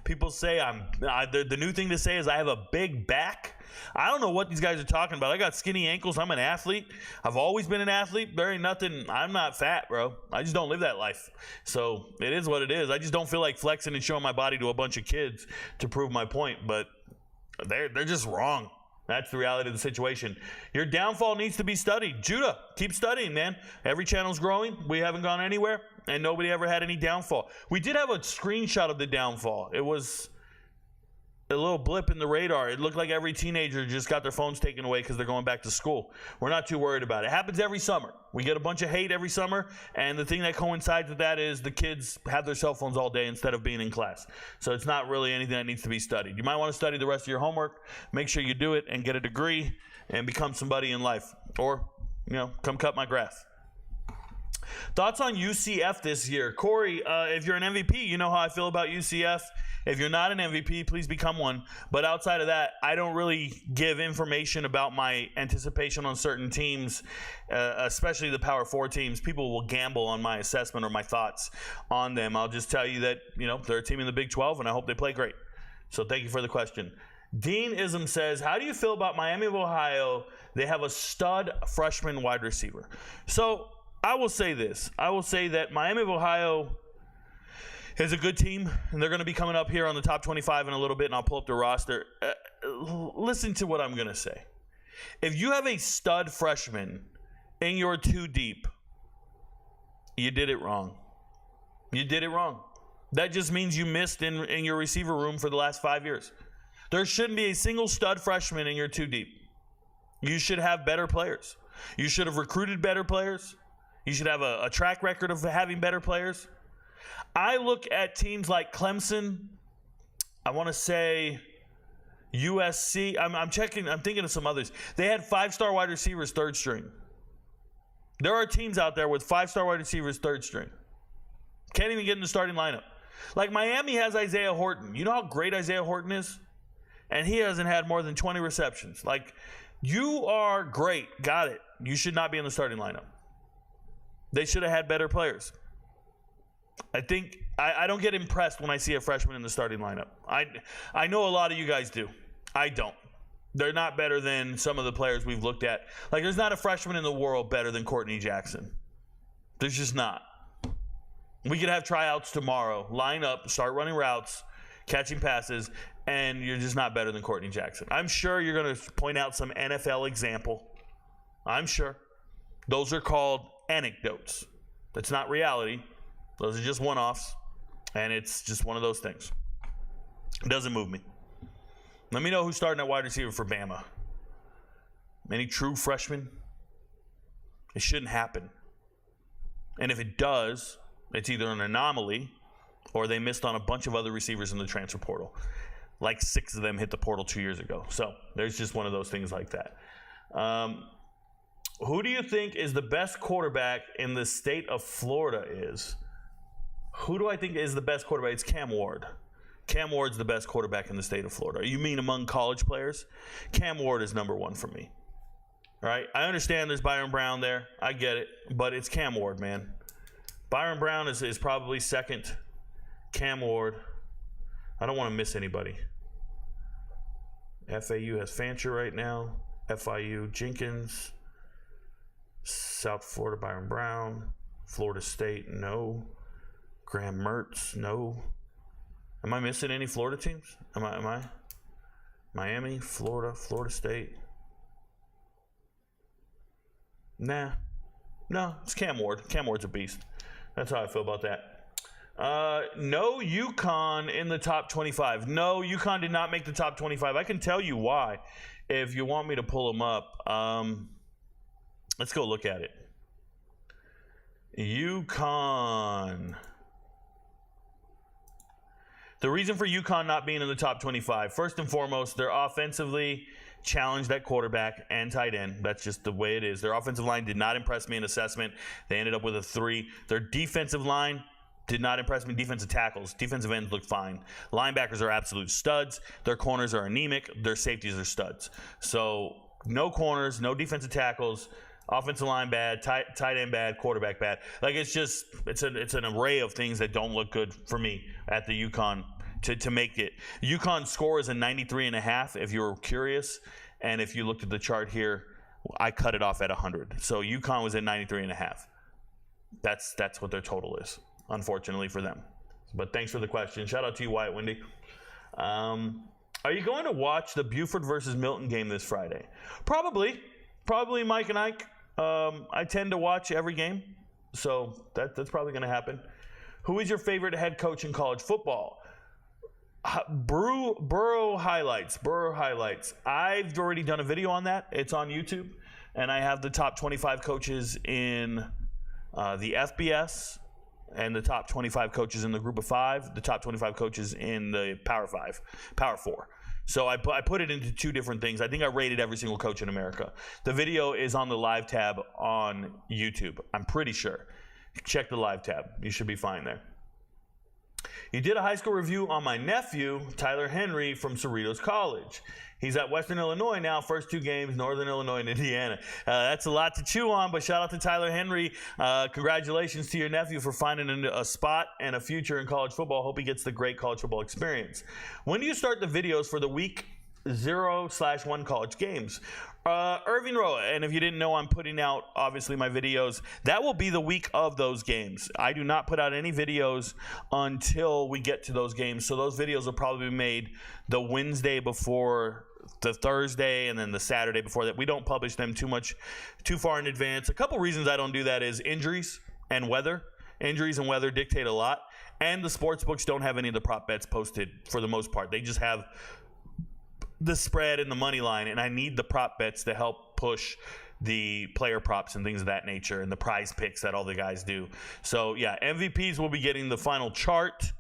People say the new thing to say is I have a big back. I don't know what these guys are talking about. I got skinny ankles. I'm an athlete. I've always been an athlete. There ain't nothing. I'm not fat, bro. I just don't live that life. So it is what it is. I just don't feel like flexing and showing my body to a bunch of kids to prove my point. But they're just wrong. That's the reality of the situation. Your downfall needs to be studied. Judah, keep studying, man. Every channel's growing. We haven't gone anywhere, and nobody ever had any downfall. We did have a screenshot of the downfall. It was a little blip in the radar. It looked like every teenager just got their phones taken away because they're going back to school. We're not too worried about it. It happens every summer. We get a bunch of hate every summer, and the thing that coincides with that is the kids have their cell phones all day instead of being in class. So it's not really anything that needs to be studied. You might want to study the rest of your homework. Make sure you do it and get a degree and become somebody in life. Or, come cut my grass. Thoughts on UCF this year? Corey, if you're an MVP, you know how I feel about UCF. If you're not an MVP, please become one. But outside of that, I don't really give information about my anticipation on certain teams, especially the Power 4 teams. People will gamble on my assessment or my thoughts on them. I'll just tell you that, they're a team in the Big 12, and I hope they play great. So thank you for the question. Dean Ism says, how do you feel about Miami of Ohio? They have a stud freshman wide receiver. So I will say this. I will say that Miami of Ohio is a good team, and they're going to be coming up here on the top 25 in a little bit, and I'll pull up the roster. Listen to what I'm going to say. If you have a stud freshman in your 2 deep, you did it wrong. You did it wrong. That just means you missed in your receiver room for the last 5 years. There shouldn't be a single stud freshman in your 2 deep. You should have better players. You should have recruited better players. You should have a track record of having better players. I look at teams like Clemson. I want to say USC. I'm thinking of some others. They had 5-star wide receivers, 3rd string. There are teams out there with 5-star wide receivers, 3rd string. Can't even get in the starting lineup. Like Miami has Isaiah Horton. You know how great Isaiah Horton is? And he hasn't had more than 20 receptions. Like, You are great. Got it. You should not be in the starting lineup. They should have had better players. I think I don't get impressed when I see a freshman in the starting lineup. I know a lot of you guys do. I don't. They're not better than some of the players we've looked at. Like, there's not a freshman in the world better than Courtney Jackson. There's just not. We could have tryouts tomorrow, line up, start running routes, catching passes, and you're just not better than Courtney Jackson. I'm sure you're going to point out some NFL example. I'm sure. Those are called anecdotes. That's not reality. Those are just one-offs, and it's just one of those things. It doesn't move me. Let me know who's starting at wide receiver for Bama. Any true freshmen? It shouldn't happen. And if it does, it's either an anomaly or they missed on a bunch of other receivers in the transfer portal. Like 6 of them hit the portal 2 years ago. So there's just one of those things like that. Who do you think is the best quarterback in the state of Florida is? Who do I think is the best quarterback? It's Cam Ward. Cam Ward's the best quarterback in the state of Florida. You mean among college players? Cam Ward is number 1 for me. All right? I understand there's Byron Brown there. I get it. But it's Cam Ward, man. Byron Brown is probably second. Cam Ward. I don't want to miss anybody. FAU has Fancher right now. FIU, Jenkins. South Florida, Byron Brown. Florida State, no. Graham Mertz, no. Am I missing any Florida teams? Am I? Miami, Florida, Florida State. Nah. No, it's Cam Ward. Cam Ward's a beast. That's how I feel about that. No UConn in the top 25. No, UConn did not make the top 25. I can tell you why if you want me to pull them up. Let's go look at it. UConn. The reason for UConn not being in the top 25, first and foremost, they're offensively challenged at quarterback and tight end. That's just the way it is. Their offensive line did not impress me in assessment. They ended up with a 3. Their defensive line did not impress me. Defensive tackles, defensive ends look fine. Linebackers are absolute studs. Their corners are anemic. Their safeties are studs. So no corners, no defensive tackles. Offensive line bad, tight end bad, quarterback bad. Like, it's an array of things that don't look good for me at the UConn to make it. UConn score is a 93.5 if you're curious, and if you looked at the chart here, I cut it off at 100. So UConn was at 93.5. That's what their total is, unfortunately for them. But thanks for the question. Shout out to you, Wyatt Windy. Are you going to watch the Buford versus Milton game this Friday? Probably, Mike and Ike. I tend to watch every game, so that's probably going to happen. Who is your favorite head coach in college football? Burrow highlights. I've already done a video on that. It's on YouTube, and I have the top 25 coaches in the FBS and the top 25 coaches in the Group of 5, the top 25 coaches in the Power 4. So I put it into 2 different things. I think I rated every single coach in America. The video is on the live tab on YouTube, I'm pretty sure. Check the live tab. You should be fine there. You did a high school review on my nephew, Tyler Henry, from Cerritos College. He's at Western Illinois now, first 2 games, Northern Illinois and Indiana. That's a lot to chew on, but shout out to Tyler Henry. Congratulations to your nephew for finding a spot and a future in college football. Hope he gets the great college football experience. When do you start the videos for the week 0/1 college games? Irving Roa, and if you didn't know, I'm putting out, obviously, my videos. That will be the week of those games. I do not put out any videos until we get to those games, so those videos will probably be made the Wednesday before the Thursday and then the Saturday before that. We don't publish them too far in advance. A couple reasons I don't do that is injuries and weather. Injuries and weather dictate a lot, and the sports books don't have any of the prop bets posted for the most part. They just have the spread and the money line, and I need the prop bets to help push the player props and things of that nature and the prize picks that all the guys do. So yeah, MVPs will be getting the final chart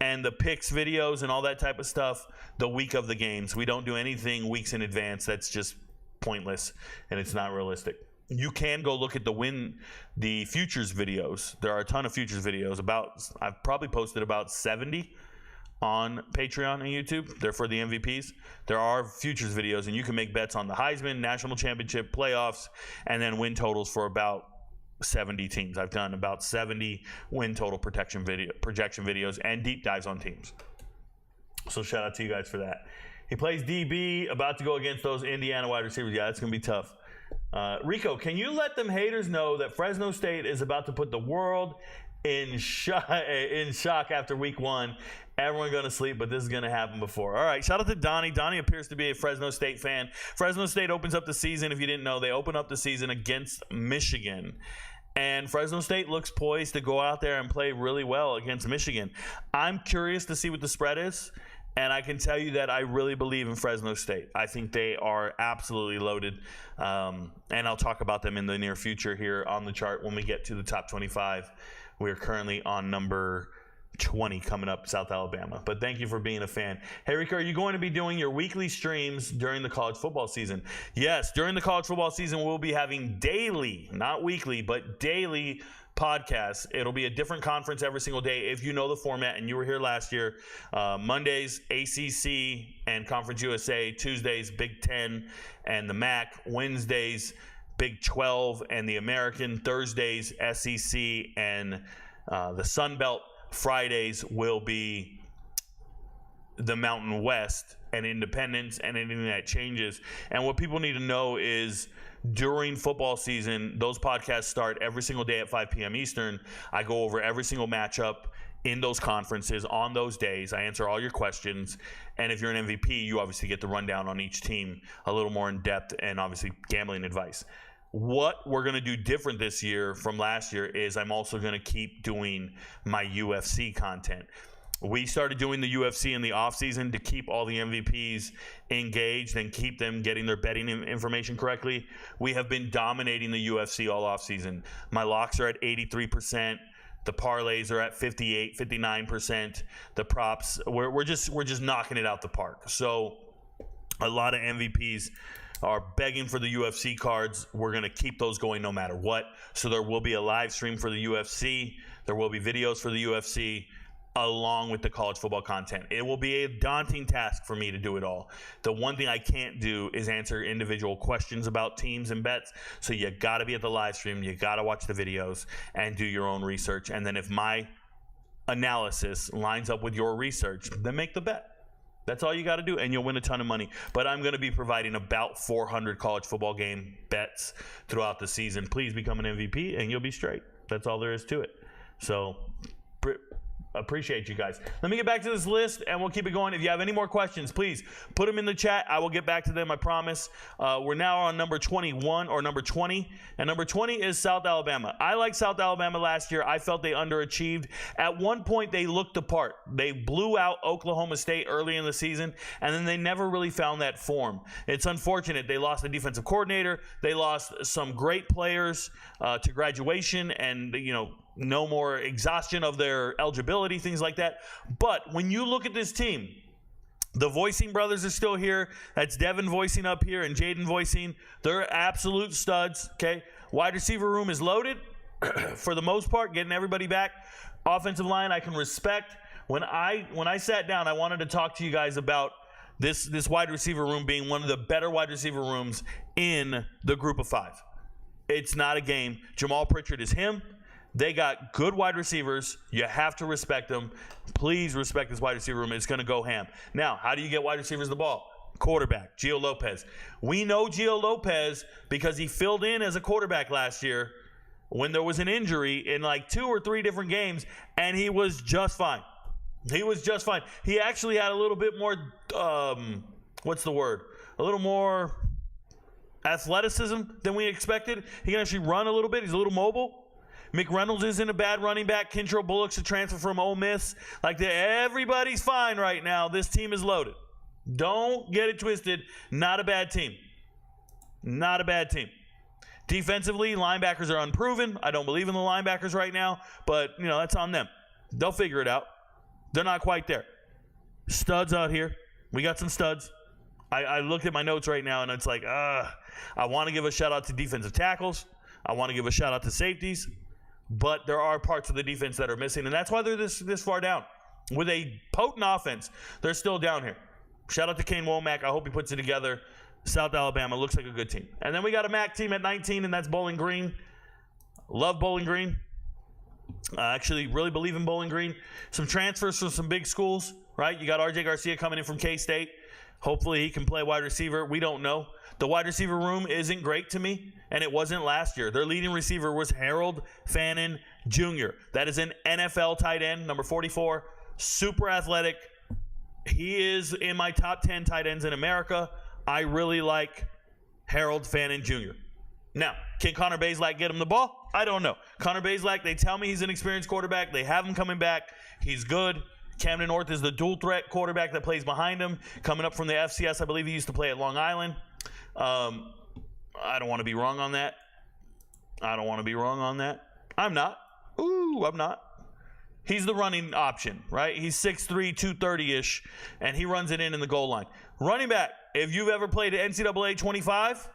and the picks videos and all that type of stuff the week of the games. We don't do anything weeks in advance. That's just pointless and it's not realistic. You can go look at the futures videos. There are a ton of futures videos. I've probably posted about 70 on Patreon and YouTube. They're for the MVPs. There are futures videos, and you can make bets on the Heisman, National Championship, playoffs, and then win totals for about 70 teams. I've done about 70 win total projection videos and deep dives on teams. So shout out to you guys for that. He plays DB, about to go against those Indiana wide receivers. Yeah, that's going to be tough. Rico, can you let them haters know that Fresno State is about to put the world in shock after week 1? Everyone going to sleep, but this is going to happen before. All right, shout out to Donnie. Donnie appears to be a Fresno State fan. Fresno State opens up the season. If you didn't know, they open up the season against Michigan. And Fresno State looks poised to go out there and play really well against Michigan. I'm curious to see what the spread is. And I can tell you that I really believe in Fresno State. I think they are absolutely loaded. And I'll talk about them in the near future here on the chart when we get to the top 25. We're currently on number 20 coming up, South Alabama. But thank you for being a fan. Hey, Rico, are you going to be doing your weekly streams during the college football season? Yes, during the college football season, we'll be having daily, not weekly, but daily podcasts. It'll be a different conference every single day if you know the format and you were here last year. Mondays, ACC and Conference USA. Tuesdays, Big Ten and the MAC. Wednesdays, Big 12 and the American. Thursdays, SEC and the Sun Belt. Fridays will be the Mountain West and Independence and anything that changes. And what people need to know is during football season, those podcasts start every single day at 5 p.m. Eastern. I go over every single matchup in those conferences on those days. I answer all your questions. And if you're an MVP, you obviously get the rundown on each team a little more in depth and obviously gambling advice. What we're going to do different this year from last year is I'm also going to keep doing my UFC content. We started doing the UFC in the offseason to keep all the MVPs engaged and keep them getting their betting information correctly. We have been dominating the UFC all offseason. My locks are at 83%. The parlays are at 58, 59%. The props, we're just knocking it out the park. So a lot of MVPs are begging for the UFC cards. We're going to keep those going no matter what. So there will be a live stream for the UFC. There will be videos for the UFC along with the college football content. It will be a daunting task for me to do it all. The one thing I can't do is answer individual questions about teams and bets. So you got to be at the live stream. You got to watch the videos and do your own research. And then if my analysis lines up with your research, then make the bet. That's all you got to do, and you'll win a ton of money. But I'm going to be providing about 400 college football game bets throughout the season. Please become an MVP, and you'll be straight. That's all there is to it. So appreciate you guys. Let me get back to this list, and we'll keep it going. If you have any more questions, please put them in the chat. I will get back to them, I promise. We're now on number 21 or number 20, and number 20 is South Alabama. I like South Alabama last year. I felt they underachieved. At one point, they looked the part. They blew out Oklahoma State early in the season, and then they never really found that form. It's unfortunate. They lost the defensive coordinator. They lost some great players to graduation and, no more exhaustion of their eligibility, things like that. But when you look at this team, the Voicing brothers are still here. That's Devin Voicing up here and Jaden Voicing. They're absolute studs, okay? Wide receiver room is loaded for the most part, getting everybody back. Offensive line I can respect. When I sat down, I wanted to talk to you guys about this wide receiver room being one of the better wide receiver rooms in the group of 5. It's not a game. Jamal Pritchard is him. They got good wide receivers. You have to respect them. Please respect this wide receiver room. It's going to go ham. Now, how do you get wide receivers the ball? Quarterback, Gio Lopez. We know Gio Lopez because he filled in as a quarterback last year when there was an injury in like 2 or 3 different games, and he was just fine. He was just fine. He actually had a little bit more, a little more athleticism than we expected. He can actually run a little bit. He's a little mobile. McReynolds isn't a bad running back. Kentrell Bullock's a transfer from Ole Miss. Everybody's fine right now. This team is loaded. Don't get it twisted. Not a bad team. Not a bad team. Defensively, linebackers are unproven. I don't believe in the linebackers right now, but, that's on them. They'll figure it out. They're not quite there. Studs out here. We got some studs. I looked at my notes right now, and it's like, I want to give a shout-out to defensive tackles. I want to give a shout-out to safeties. But there are parts of the defense that are missing, and that's why they're this far down. with a potent offense, they're still down here. Shout out to Kane Womack. I hope he puts it together. South Alabama looks like a good team. And then we got a MAC team at 19, and that's Bowling Green. Love Bowling Green. I actually really believe in Bowling Green. Some transfers from some big schools, right? You got RJ Garcia coming in from K-State. Hopefully he can play wide receiver. We don't know. The wide receiver room isn't great to me, and it wasn't last year. Their leading receiver was Harold Fannin Jr. That is an NFL tight end, number 44. Super athletic. He is in my top 10 tight ends in America. I really like Harold Fannin Jr. Now, can Connor Bazelak get him the ball? I don't know. Connor Bazelak, they tell me he's an experienced quarterback. They have him coming back. He's good. Camden North is the dual threat quarterback that plays behind him. Coming up from the FCS, I believe he used to play at Long Island. I don't want to be wrong on that. I'm not. I'm not. He's the running option, right? He's 6'3", 230-ish, and he runs it in the goal line. Running back, if you've ever played at NCAA 25,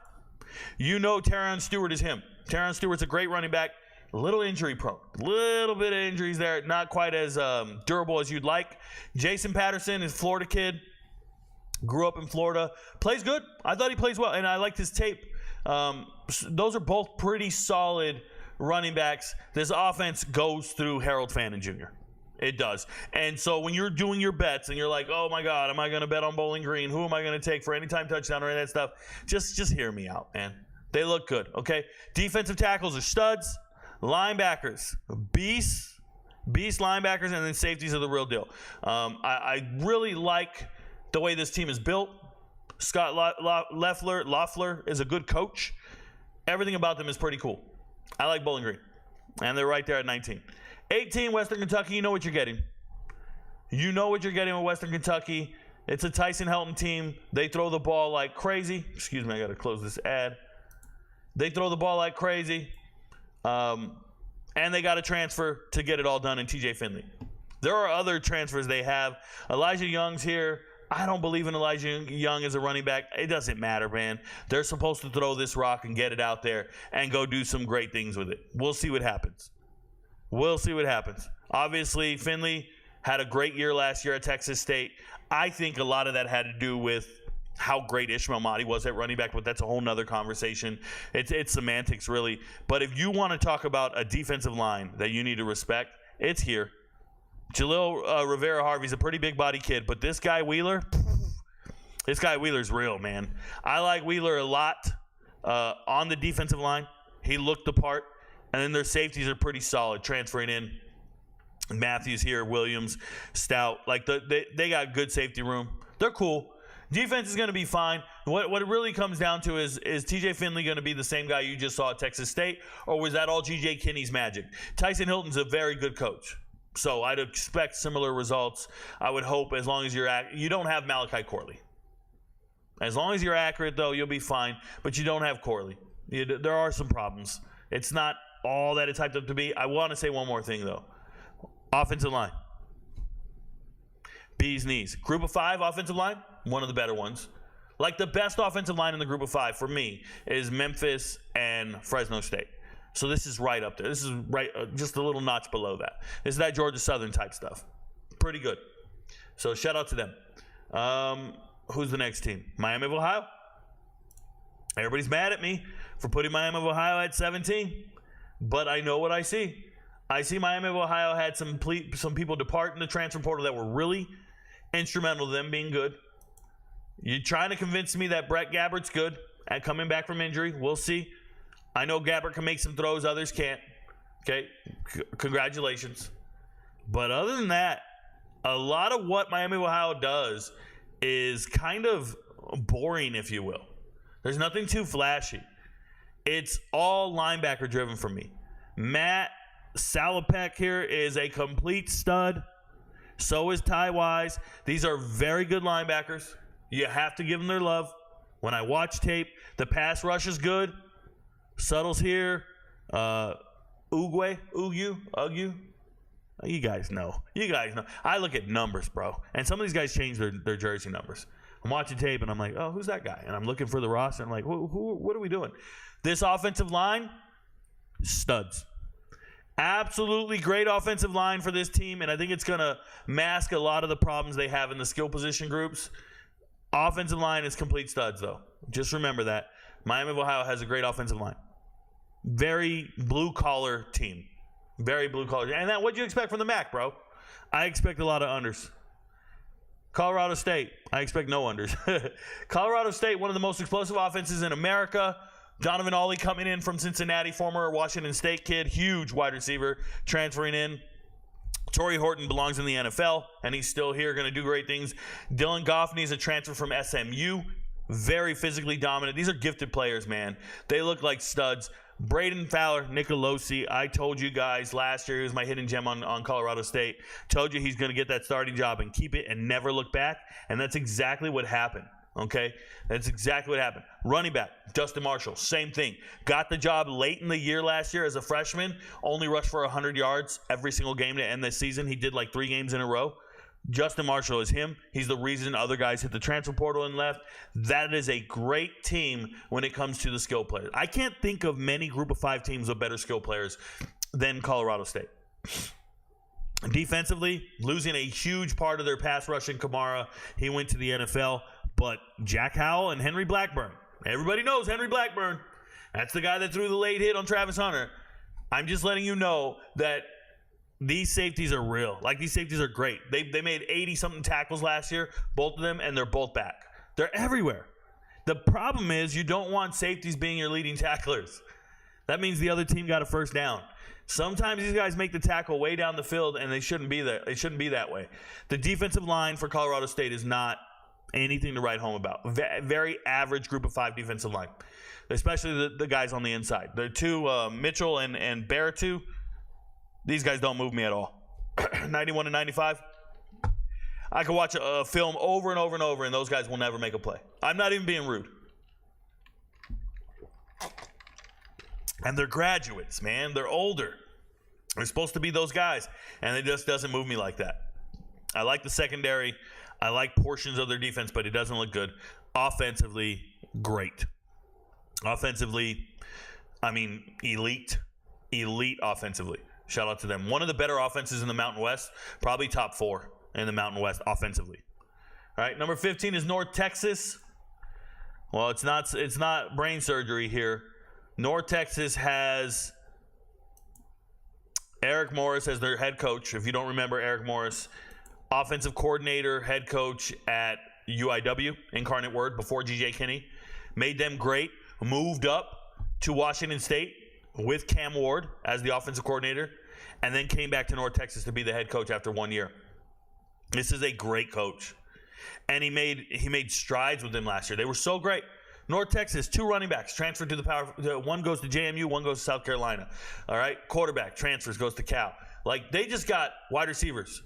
you know Terron Stewart is him. Terron Stewart's a great running back, a little injury prone. Little bit of injuries there, not quite as durable as you'd like. Jason Patterson is a Florida kid, grew up in Florida, plays good. I thought he plays well, and I liked his tape. Those are both pretty solid running backs. This offense goes through Harold Fannin Jr. It does. And so when you're doing your bets and you're like, oh my God, am I going to bet on Bowling Green? Who am I going to take for anytime touchdown or any of that stuff? Just hear me out, man. They look good, okay? Defensive tackles are studs. Linebackers, beasts linebackers, and then safeties are the real deal. I really like the way this team is built. Scott Loeffler is a good coach. Everything about them is pretty cool. I like Bowling Green. And they're right there at 19. 18, Western Kentucky, you know what you're getting. You know what you're getting with Western Kentucky. It's a Tyson Helton team. They throw the ball like crazy. Excuse me, I got to close this ad. They throw the ball like crazy. And they got to transfer to get it all done in TJ Finley. There are other transfers they have. Elijah Young's here. I don't believe in Elijah Young as a running back. It doesn't matter, man. They're supposed to throw this rock and get it out there and go do some great things with it. We'll see what happens. Obviously, Finley had a great year last year at Texas State. I think a lot of that had to do with how great Ishmael Mahdi was at running back, but that's a whole nother conversation. It's semantics, really. But if you want to talk about a defensive line that you need to respect, it's here. Jalil Rivera-Harvey's a pretty big body kid, but this guy Wheeler's real, man. I like Wheeler a lot on the defensive line. He looked the part. And then their safeties are pretty solid, transferring in. Matthews here, Williams, Stout. Like they got good safety room. They're cool. Defense is going to be fine. What it really comes down to is TJ Finley going to be the same guy you just saw at Texas State, or was that all G.J. Kinney's magic? Tyson Hilton's a very good coach. So I'd expect similar results. I would hope, as long as you don't have Malachi Corley. As long as you're accurate, though, you'll be fine. But you don't have Corley. There are some problems. It's not all that it's hyped up to be. I want to say one more thing, though. Offensive line. Bees knees. Group of 5 offensive line, one of the better ones. Like the best offensive line in the group of 5 for me is Memphis and Fresno State. So this is right up there. This is right, just a little notch below that. This is that Georgia Southern type stuff. Pretty good. So shout out to them. Who's the next team? Miami of Ohio. Everybody's mad at me for putting Miami of Ohio at 17. But I know what I see. I see Miami of Ohio had some people depart in the transfer portal that were really instrumental to them being good. You're trying to convince me that Brett Gabbert's good at coming back from injury. We'll see. I know Gabbert can make some throws, others can't. Okay, congratulations. But other than that, a lot of what Miami of Ohio does is kind of boring, if you will. There's nothing too flashy. It's all linebacker driven for me. Matt Salopek here is a complete stud. So is Ty Wise. These are very good linebackers. You have to give them their love. When I watch tape, the pass rush is good. Suttle's here. Ugu. You guys know. I look at numbers, bro. And some of these guys change their jersey numbers. I'm watching tape, and I'm like, oh, who's that guy? And I'm looking for the roster, and I'm like, what are we doing? This offensive line, studs. Absolutely great offensive line for this team, and I think it's going to mask a lot of the problems they have in the skill position groups. Offensive line is complete studs, though. Just remember that. Miami of Ohio has a great offensive line. Very blue-collar team. Very blue-collar. And what'd you expect from the MAC, bro? I expect a lot of unders. Colorado State, I expect no unders. Colorado State, one of the most explosive offenses in America. Donovan Ollie coming in from Cincinnati, former Washington State kid, huge wide receiver, transferring in. Torrey Horton belongs in the NFL, and he's still here, going to do great things. Dylan Goffney is a transfer from SMU, very physically dominant. These are gifted players, man. They look like studs. Braden Fowler, Nicolosi, I told you guys last year, he was my hidden gem on Colorado State. Told you he's going to get that starting job and keep it and never look back, and that's exactly what happened. Okay, that's exactly what happened. Running back, Justin Marshall, same thing. Got the job late in the year last year as a freshman. Only rushed for 100 yards every single game to end the season. He did like 3 games in a row. Justin Marshall is him. He's the reason other guys hit the transfer portal and left. That is a great team when it comes to the skill players. I can't think of many group of 5 teams with better skill players than Colorado State. Defensively, losing a huge part of their pass rush in Kamara. He went to the NFL. But Jack Howell and Henry Blackburn. Everybody knows Henry Blackburn. That's the guy that threw the late hit on Travis Hunter. I'm just letting you know that these safeties are real. Like, these safeties are great. They made 80-something tackles last year, both of them, and they're both back. They're everywhere. The problem is you don't want safeties being your leading tacklers. That means the other team got a first down. Sometimes these guys make the tackle way down the field, and they shouldn't be there. They shouldn't be that way. The defensive line for Colorado State is not anything to write home about. Very average group of 5 defensive line, especially the guys on the inside. The 2, Mitchell and Baratu, these guys don't move me at all. 91 and 95. I could watch a film over and over and over, and those guys will never make a play. I'm not even being rude. And they're graduates, man. They're older. They're supposed to be those guys, and it just doesn't move me like that. I like the secondary. I like portions of their defense, but it doesn't look good. Offensively, great. Offensively, I mean, elite. Elite offensively. Shout out to them. One of the better offenses in the Mountain West, probably top 4 in the Mountain West offensively. All right, number 15 is North Texas. Well, it's not brain surgery here. North Texas has Eric Morris as their head coach. If you don't remember Eric Morris, offensive coordinator, head coach at UIW, Incarnate Word, before G.J. Kinney. Made them great. Moved up to Washington State with Cam Ward as the offensive coordinator, and then came back to North Texas to be the head coach after 1 year. This is a great coach. And he made strides with them last year. They were so great. North Texas, 2 running backs transferred to the power. One goes to JMU, one goes to South Carolina. All right, quarterback transfers, goes to Cal. Like, they just got wide receivers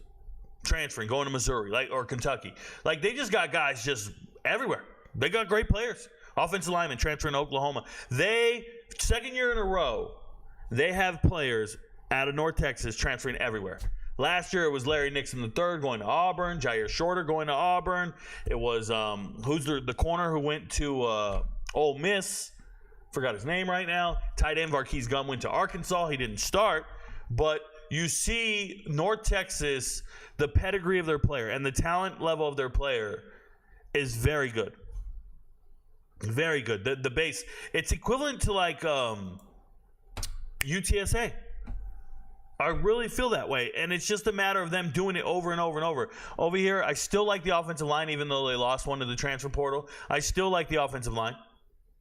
transferring, going to Missouri, or Kentucky. Like, they just got guys just everywhere. They got great players. Offensive linemen transferring to Oklahoma. Second year in a row, they have players out of North Texas transferring everywhere. Last year, it was Larry Nixon III going to Auburn, Jair Shorter going to Auburn. It was, who's the corner who went to Ole Miss? Forgot his name right now. Tight end Varkey's Gum went to Arkansas. He didn't start, but you see North Texas, the pedigree of their player and the talent level of their player is very good. Very good. The base, it's equivalent to like UTSA. I really feel that way, and it's just a matter of them doing it over and over and over. Over here, I still like the offensive line, even though they lost one to the transfer portal. I still like the offensive line.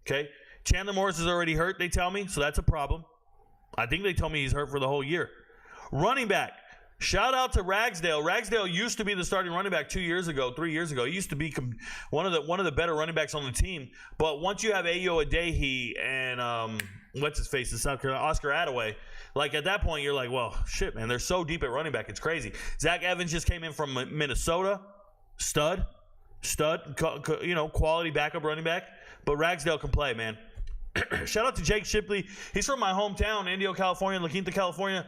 Okay? Chandler Morris is already hurt, they tell me, so that's a problem. I think they told me he's hurt for the whole year. Running back. Shout out to Ragsdale. Ragsdale used to be the starting running back 3 years ago. He used to be one of the better running backs on the team. But once you have Ayo Adehi and what's his face in South Carolina, Oscar Attaway, like at that point you're like, well, shit, man, they're so deep at running back, it's crazy. Zach Evans just came in from Minnesota, stud, quality backup running back. But Ragsdale can play, man. Shout out to Jake Shipley. He's from my hometown, Indio, California, La Quinta, California.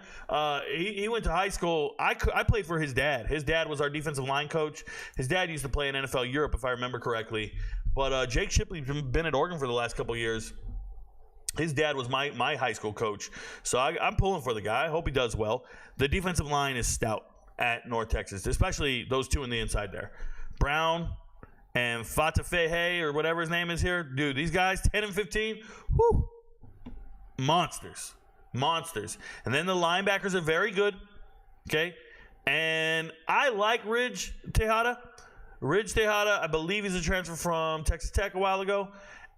He went to high school. I played for his dad. His dad was our defensive line coach. His dad used to play in NFL Europe, if I remember correctly. But Jake Shipley's been at Oregon for the last couple of years. His dad was my high school coach. So I'm pulling for the guy. I hope he does well. The defensive line is stout at North Texas, especially those two on the inside there. Brown and Fatafehe or whatever his name is here. Dude, these guys, 10 and 15, whoo, monsters. And then the linebackers are very good, okay? And I like Ridge Tejada. I believe he's a transfer from Texas Tech a while ago.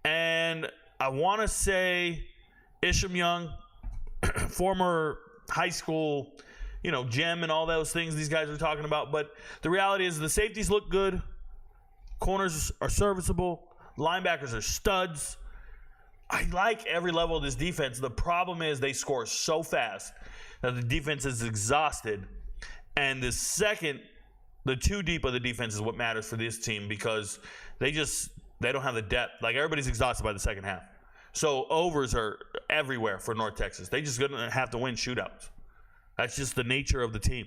And I want to say Isham Young, former high school, gem and all those things these guys are talking about. But the reality is the safeties look good. Corners are serviceable. Linebackers are studs. I like every level of this defense. The problem is they score so fast that the defense is exhausted. And the two deep of the defense is what matters for this team because they don't have the depth. Like, everybody's exhausted by the second half. So overs are everywhere for North Texas. They just gonna have to win shootouts. That's just the nature of the team.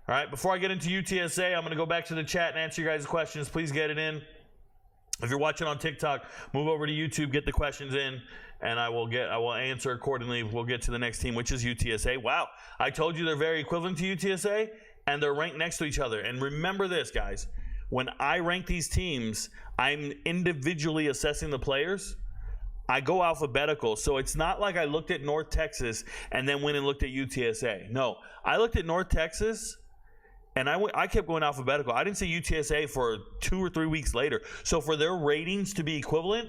All right, before I get into UTSA, I'm going to go back to the chat and answer your guys' questions. Please get it in. If you're watching on TikTok, move over to YouTube, get the questions in, and I will answer accordingly. We'll get to the next team, which is UTSA. Wow, I told you they're very equivalent to UTSA, and they're ranked next to each other. And remember this, guys. When I rank these teams, I'm individually assessing the players. I go alphabetical, so it's not like I looked at North Texas and then went and looked at UTSA. No, I looked at North Texas, and I kept going alphabetical. I didn't see UTSA for 2 or 3 weeks later. So for their ratings to be equivalent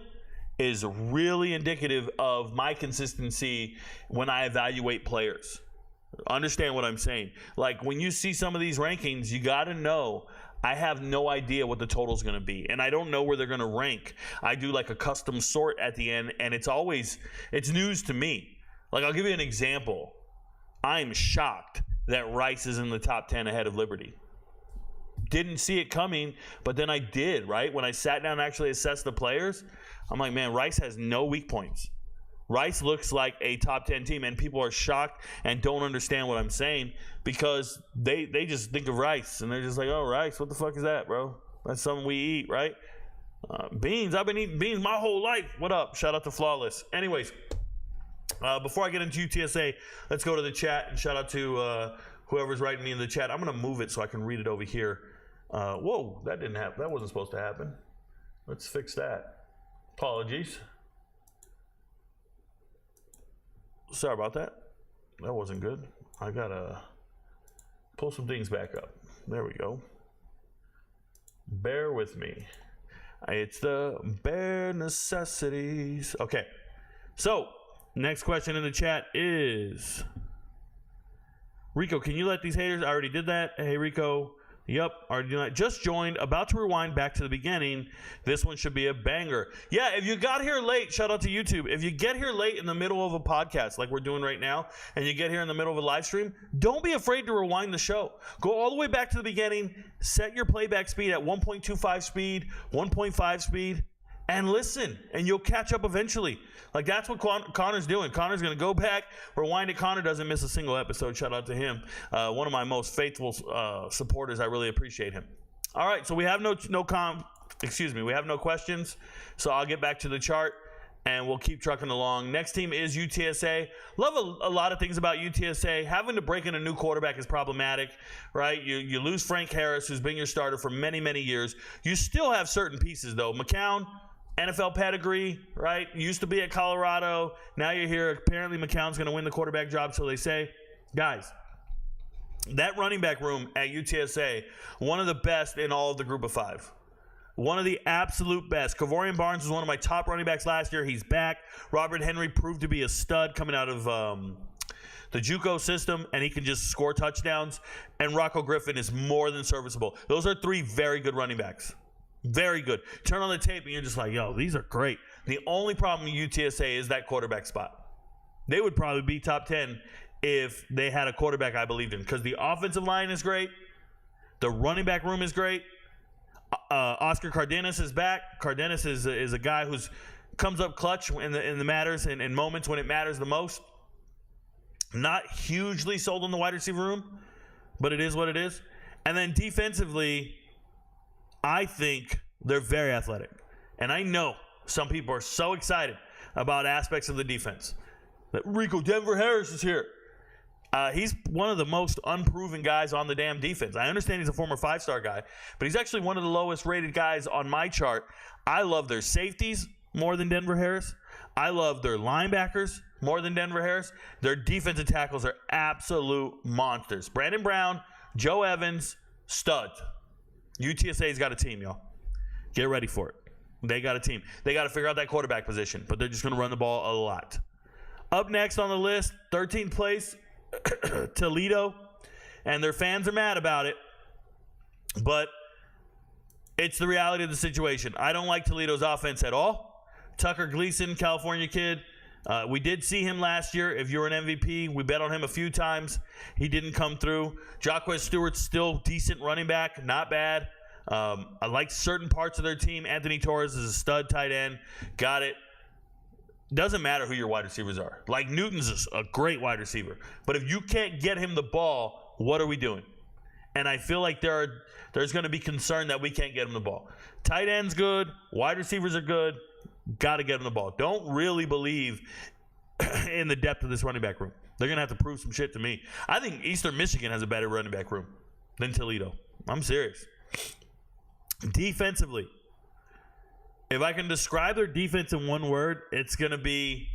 is really indicative of my consistency when I evaluate players. Understand what I'm saying? Like, when you see some of these rankings, you got to know I have no idea what the total is going to be, and I don't know where they're going to rank. I do like a custom sort at the end, and it's news to me. Like, I'll give you an example. I'm shocked that Rice is in the top 10 ahead of Liberty. Didn't see it coming, but then I did, right? When I sat down and actually assessed the players, I'm like, man, Rice has no weak points. Rice looks like a top 10 team, and people are shocked and don't understand what I'm saying because they just think of Rice, and they're just like, oh, Rice, what the fuck is that, bro? That's something we eat, right? Beans, I've been eating beans my whole life. What up? Shout out to Flawless. Anyways, before I get into UTSA, let's go to the chat and shout out to whoever's writing me in the chat. I'm going to move it so I can read it over here. Whoa, that didn't happen. That wasn't supposed to happen. Let's fix that. Apologies. Sorry about that. That wasn't good. I gotta pull some things back up. There we go. Bear with me. It's the bare necessities. Okay. So, next question in the chat is Rico, can you let these haters? I already did that. Hey, Rico. Yep, already did that. Just joined. About to rewind back to the beginning. This one should be a banger. Yeah, if you got here late, shout out to YouTube. If you get here late in the middle of a podcast like we're doing right now, and you get here in the middle of a live stream, don't be afraid to rewind the show. Go all the way back to the beginning. Set your playback speed at 1.25 speed, 1.5 speed, and listen, and you'll catch up eventually. Like, that's what Connor's doing. Connor's going to go back, rewind it. Connor doesn't miss a single episode. Shout out to him. One of my most faithful supporters. I really appreciate him. All right, so we have no questions. So I'll get back to the chart, and we'll keep trucking along. Next team is UTSA. Love a lot of things about UTSA. Having to break in a new quarterback is problematic, right? You lose Frank Harris, who's been your starter for many, many years. You still have certain pieces, though. McCown, NFL pedigree, right? Used to be at Colorado. Now you're here. Apparently McCown's going to win the quarterback job, so they say. Guys, that running back room at UTSA, one of the best in all of the group of five. One of the absolute best. Kavorian Barnes was one of my top running backs last year. He's back. Robert Henry proved to be a stud coming out of the JUCO system, and he can just score touchdowns. And Rocco Griffin is more than serviceable. Those are three very good running backs. Very good. Turn on the tape and you're just like, yo, these are great. The only problem with UTSA is that quarterback spot. They would probably be top 10 if they had a quarterback I believed in, because the offensive line is great. The running back room is great. Oscar Cardenas is back. Cardenas is a guy who's comes up clutch in the matters and in moments when it matters the most. Not hugely sold on the wide receiver room, but it is what it is. And then defensively, I think they're very athletic. And I know some people are so excited about aspects of the defense. That Rico, Denver Harris is here. He's one of the most unproven guys on the damn defense. I understand he's a former 5-star guy, but he's actually one of the lowest rated guys on my chart. I love their safeties more than Denver Harris. I love their linebackers more than Denver Harris. Their defensive tackles are absolute monsters. Brandon Brown, Joe Evans, stud. UTSA's got a team, y'all. Get ready for it. They got a team. They got to figure out that quarterback position, but they're just going to run the ball a lot. Up next on the list, 13th place, Toledo, and their fans are mad about it, but it's the reality of the situation. I don't like Toledo's offense at all. Tucker Gleason, California kid, we did see him last year. If you're an MVP, we bet on him a few times. He didn't come through. Jacquez Stewart's still decent running back, not bad. I like certain parts of their team. Anthony Torres is a stud tight end. Got it. Doesn't matter who your wide receivers are. Like Newton's a great wide receiver. But if you can't get him the ball, what are we doing? And I feel like there's going to be concern that we can't get him the ball. Tight end's good. Wide receivers are good. Got to get him the ball. Don't really believe in the depth of this running back room. They're going to have to prove some shit to me. I think Eastern Michigan has a better running back room than Toledo. I'm serious. Defensively, if I can describe their defense in one word, it's going to be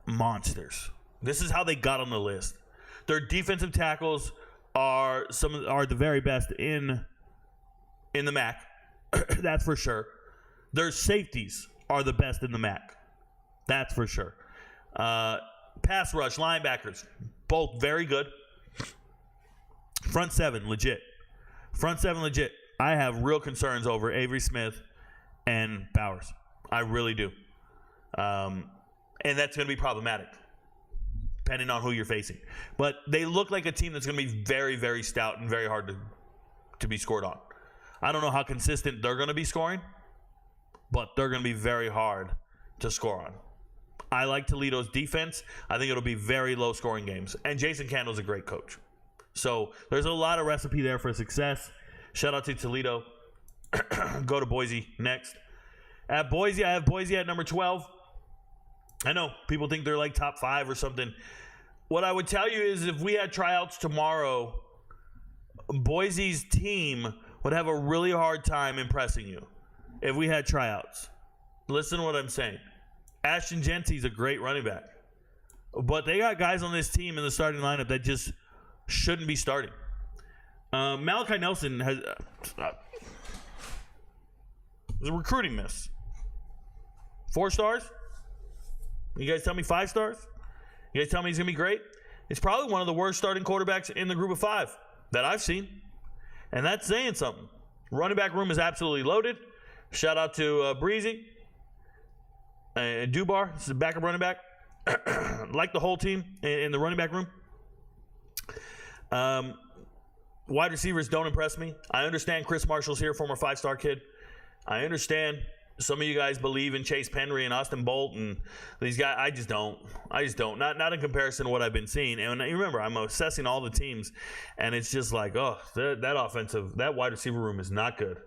monsters. This is how they got on the list. Their defensive tackles are the very best in the MAC. That's for sure. Their safeties are the best in the MAC. That's for sure. Pass rush, linebackers, both very good. Front seven, legit. I have real concerns over Avery Smith and Bowers. I really do. And that's going to be problematic, depending on who you're facing. But they look like a team that's going to be very, very stout and very hard to be scored on. I don't know how consistent they're going to be scoring, but they're going to be very hard to score on. I like Toledo's defense. I think it'll be very low-scoring games. And Jason Candle's a great coach. So there's a lot of recipe there for success. Shout out to Toledo. Go to Boise next. At Boise, I have Boise at number 12. I know people think they're like top 5 or something. What I would tell you is if we had tryouts tomorrow, Boise's team would have a really hard time impressing you if we had tryouts. Listen to what I'm saying. Ashton Genty's a great running back. But they got guys on this team in the starting lineup that just shouldn't be starting. Malachi Nelson has a recruiting miss. 4 stars? You guys tell me 5 stars? You guys tell me he's going to be great? It's probably one of the worst starting quarterbacks in the group of 5 that I've seen. And that's saying something. Running back room is absolutely loaded. Shout out to Breezy. And Dubar, this is a backup running back. Like the whole team in the running back room. Wide receivers don't impress me. I understand Chris Marshall's here, former 5-star kid. I understand some of you guys believe in Chase Penry and Austin Bolt and these guys. I just don't. Not in comparison to what I've been seeing. And you remember, I'm assessing all the teams, and it's just like, oh, that wide receiver room is not good.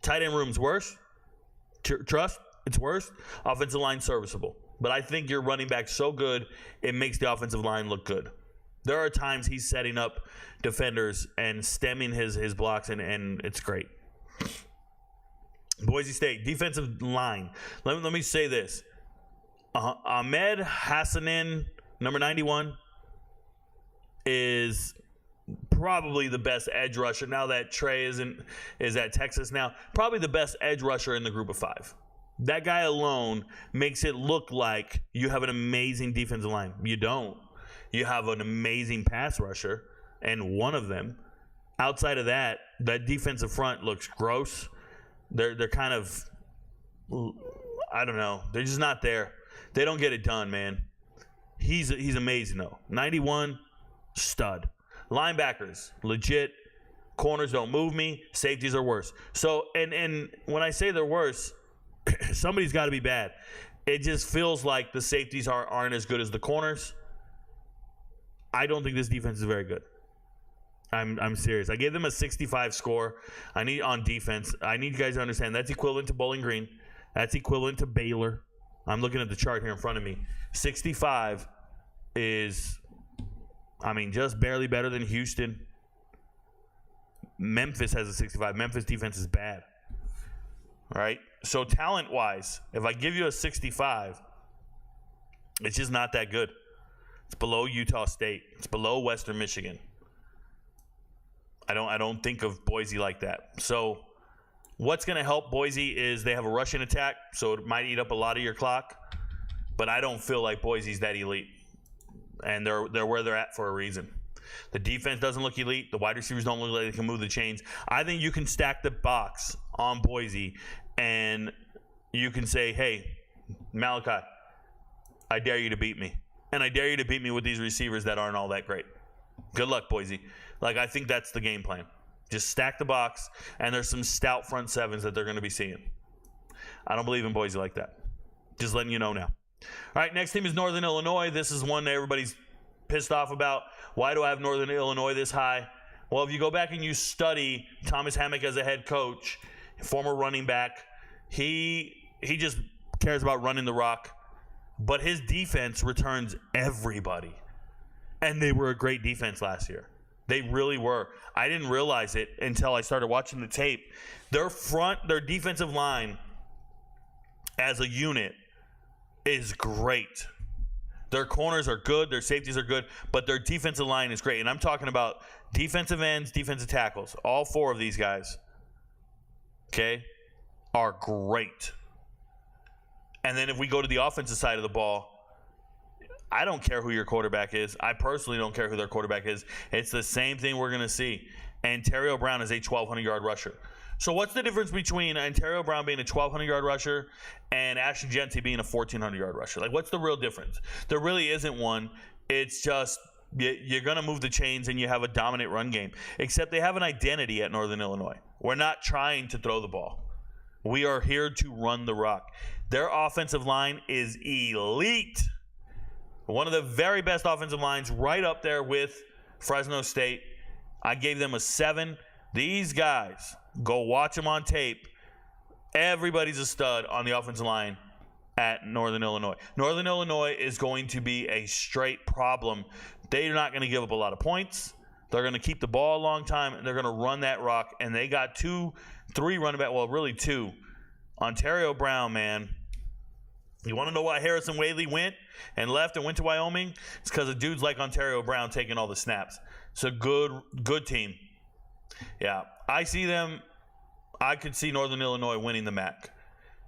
Tight end room's worse. Trust, it's worse. Offensive line serviceable. But I think your running back's so good, it makes the offensive line look good. There are times he's setting up defenders and stemming his blocks, and it's great. Boise State, defensive line. Let me say this. Ahmed Hassanin, number 91, is probably the best edge rusher. Now that Trey is at Texas now, probably the best edge rusher in the group of 5. That guy alone makes it look like you have an amazing defensive line. You don't. You have an amazing pass rusher, and one of them. Outside of that defensive front looks gross. They're kind of, I don't know. They're just not there. They don't get it done, man. He's amazing though. 91, stud. Linebackers, legit. Corners don't move me. Safeties are worse. So and when I say they're worse, somebody's got to be bad. It just feels like the safeties aren't as good as the corners. I don't think this defense is very good. I'm serious. I gave them a 65 score. On defense. I need you guys to understand that's equivalent to Bowling Green. That's equivalent to Baylor. I'm looking at the chart here in front of me. 65 is, just barely better than Houston. Memphis has a 65. Memphis defense is bad. Right? So talent-wise, if I give you a 65, it's just not that good. It's below Utah State. It's below Western Michigan. I don't think of Boise like that. So what's going to help Boise is they have a rushing attack, so it might eat up a lot of your clock. But I don't feel like Boise's that elite. And they're where they're at for a reason. The defense doesn't look elite. The wide receivers don't look like they can move the chains. I think you can stack the box on Boise, and you can say, hey, Malachi, I dare you to beat me. And I dare you to beat me with these receivers that aren't all that great. Good luck, Boise. I think that's the game plan. Just stack the box, and there's some stout front sevens that they're going to be seeing. I don't believe in Boise like that. Just letting you know now. All right, next team is Northern Illinois. This is one that everybody's pissed off about. Why do I have Northern Illinois this high? Well, if you go back and you study Thomas Hammock as a head coach, former running back, he just cares about running the rock. But his defense returns everybody. And they were a great defense last year. They really were. I didn't realize it until I started watching the tape. Their defensive line as a unit is great. Their corners are good, their safeties are good, but their defensive line is great. And I'm talking about defensive ends, defensive tackles. All four of these guys, okay, are great. And then if we go to the offensive side of the ball, I don't care who your quarterback is. I personally don't care who their quarterback is. It's the same thing we're going to see. Ontario Brown is a 1,200-yard rusher. So what's the difference between Ontario Brown being a 1,200-yard rusher and Ashton Genty being a 1,400-yard rusher? What's the real difference? There really isn't one. It's just you're going to move the chains and you have a dominant run game. Except they have an identity at Northern Illinois. We're not trying to throw the ball. We are here to run the rock. Their offensive line is elite. One of the very best offensive lines, right up there with Fresno State. I gave them a 7. These guys, go watch them on tape. Everybody's a stud on the offensive line at Northern Illinois. Northern Illinois is going to be a straight problem. They're not going to give up a lot of points. They're going to keep the ball a long time, and they're going to run that rock. And they got 3 running back. Well, really 2. Ontario Brown, man. You want to know why Harrison Whaley went and left and went to Wyoming? It's because of dudes like Ontario Brown taking all the snaps. It's a good team. Yeah, I see them. I could see Northern Illinois winning the MAC.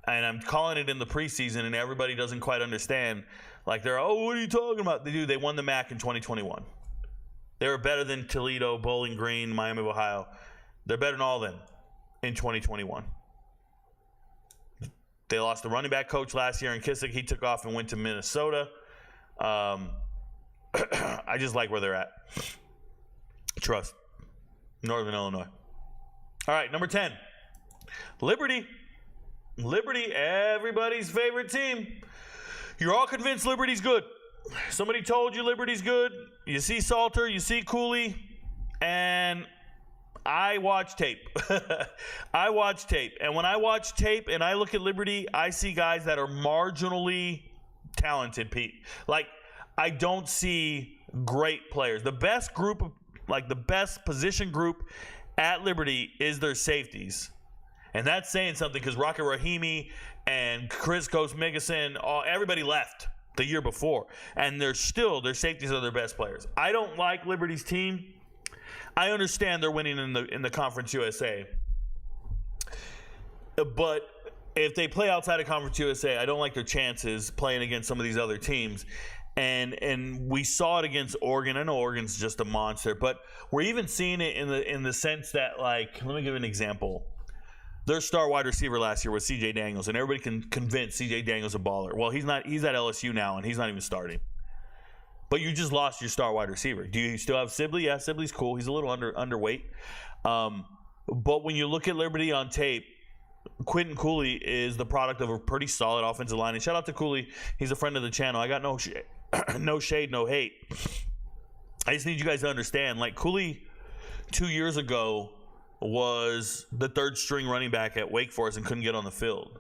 And I'm calling it in the preseason, and everybody doesn't quite understand. What are you talking about? They won the MAC in 2021. They were better than Toledo, Bowling Green, Miami of Ohio. They're better than all of them in 2021. They lost the running back coach last year in Kissick. He took off and went to Minnesota. I just like where they're at. Trust. Northern Illinois. All right, number 10. Liberty. Liberty, everybody's favorite team. You're all convinced Liberty's good. Somebody told you Liberty's good. You see Salter, you see Cooley, and I watch tape. I watch tape. And when I watch tape and I look at Liberty, I see guys that are marginally talented, Pete. I don't see great players. The best group of, the best position group at Liberty is their safeties. And that's saying something because Rocket Rahimi and Chris Kosmigason, everybody left the year before. And their safeties are their best players. I don't like Liberty's team. I understand they're winning in the Conference USA. But if they play outside of Conference USA, I don't like their chances playing against some of these other teams. And we saw it against Oregon. I know Oregon's just a monster, but we're even seeing it in the sense that, let me give you an example. Their star wide receiver last year was C.J. Daniels, and everybody can convince C.J. Daniels a baller. Well, he's not. He's at LSU now, and he's not even starting. But you just lost your star wide receiver. Do you still have Sibley? Yeah, Sibley's cool. He's a little underweight. But when you look at Liberty on tape, Quentin Cooley is the product of a pretty solid offensive line. And shout out to Cooley. He's a friend of the channel. I got no shade, no hate. I just need you guys to understand. Cooley 2 years ago was the third string running back at Wake Forest and couldn't get on the field.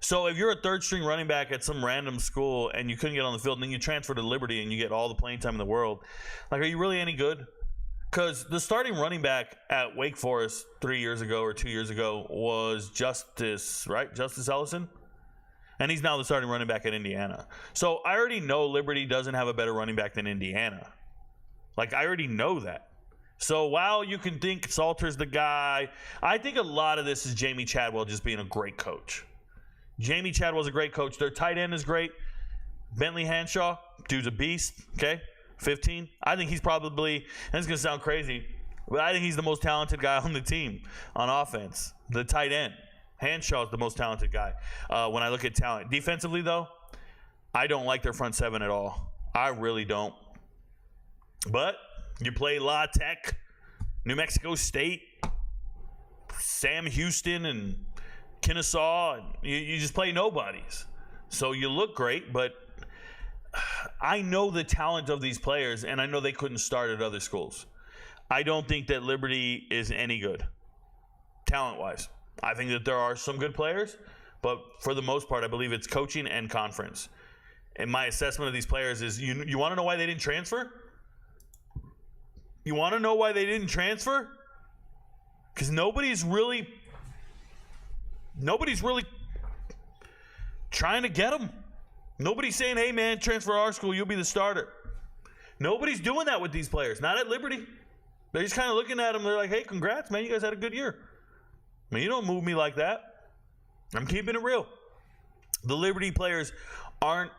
So if you're a third-string running back at some random school and you couldn't get on the field, and then you transfer to Liberty and you get all the playing time in the world, like, are you really any good? Because the starting running back at Wake Forest 3 years ago or 2 years ago was Justice, right? Justice Ellison? And he's now the starting running back at Indiana. So I already know Liberty doesn't have a better running back than Indiana. Like, I already know that. So while you can think Salter's the guy, I think a lot of this is Jamie Chadwell just being a great coach. Jamie Chadwell's a great coach. Their tight end is great. Bentley Hanshaw, dude's a beast, okay? 15. I think he's probably, and it's going to sound crazy, but I think he's the most talented guy on the team on offense. The tight end. Hanshaw's the most talented guy when I look at talent. Defensively, though, I don't like their front seven at all. I really don't. But you play La Tech, New Mexico State, Sam Houston, and Kennesaw, and you just play nobodies. So you look great, but I know the talent of these players, and I know they couldn't start at other schools. I don't think that Liberty is any good, talent-wise. I think that there are some good players, but for the most part, I believe it's coaching and conference. And my assessment of these players is, you want to know why they didn't transfer? You want to know why they didn't transfer? Because nobody's really trying to get them. Nobody's saying, hey, man, transfer to our school, you'll be the starter. Nobody's doing that with these players, not at Liberty. They're just kind of looking at them. They're like, hey, congrats, man, you guys had a good year. I mean, you don't move me like that. I'm keeping it real. The Liberty players aren't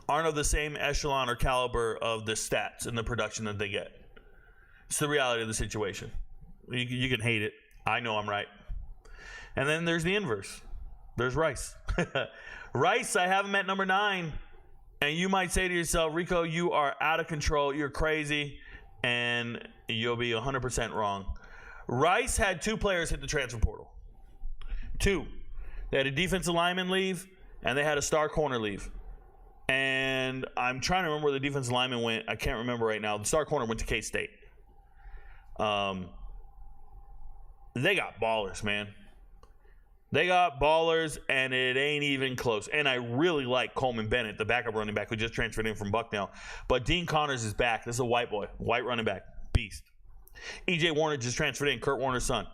of the same echelon or caliber of the stats and the production that they get. It's the reality of the situation. You can hate it. I know I'm right. And then there's the inverse. There's Rice. Rice, I have him at number 9. And you might say to yourself, Rico, you are out of control. You're crazy. And you'll be 100% wrong. Rice had 2 players hit the transfer portal. 2. They had a defensive lineman leave, and they had a star corner leave. And I'm trying to remember where the defensive lineman went. I can't remember right now. The star corner went to K-State. They got ballers, man. They got ballers, and it ain't even close. And I really like Coleman Bennett, the backup running back who just transferred in from Bucknell. But Dean Connors is back. This is a white boy, white running back, beast. E.J. Warner just transferred in, Kurt Warner's son.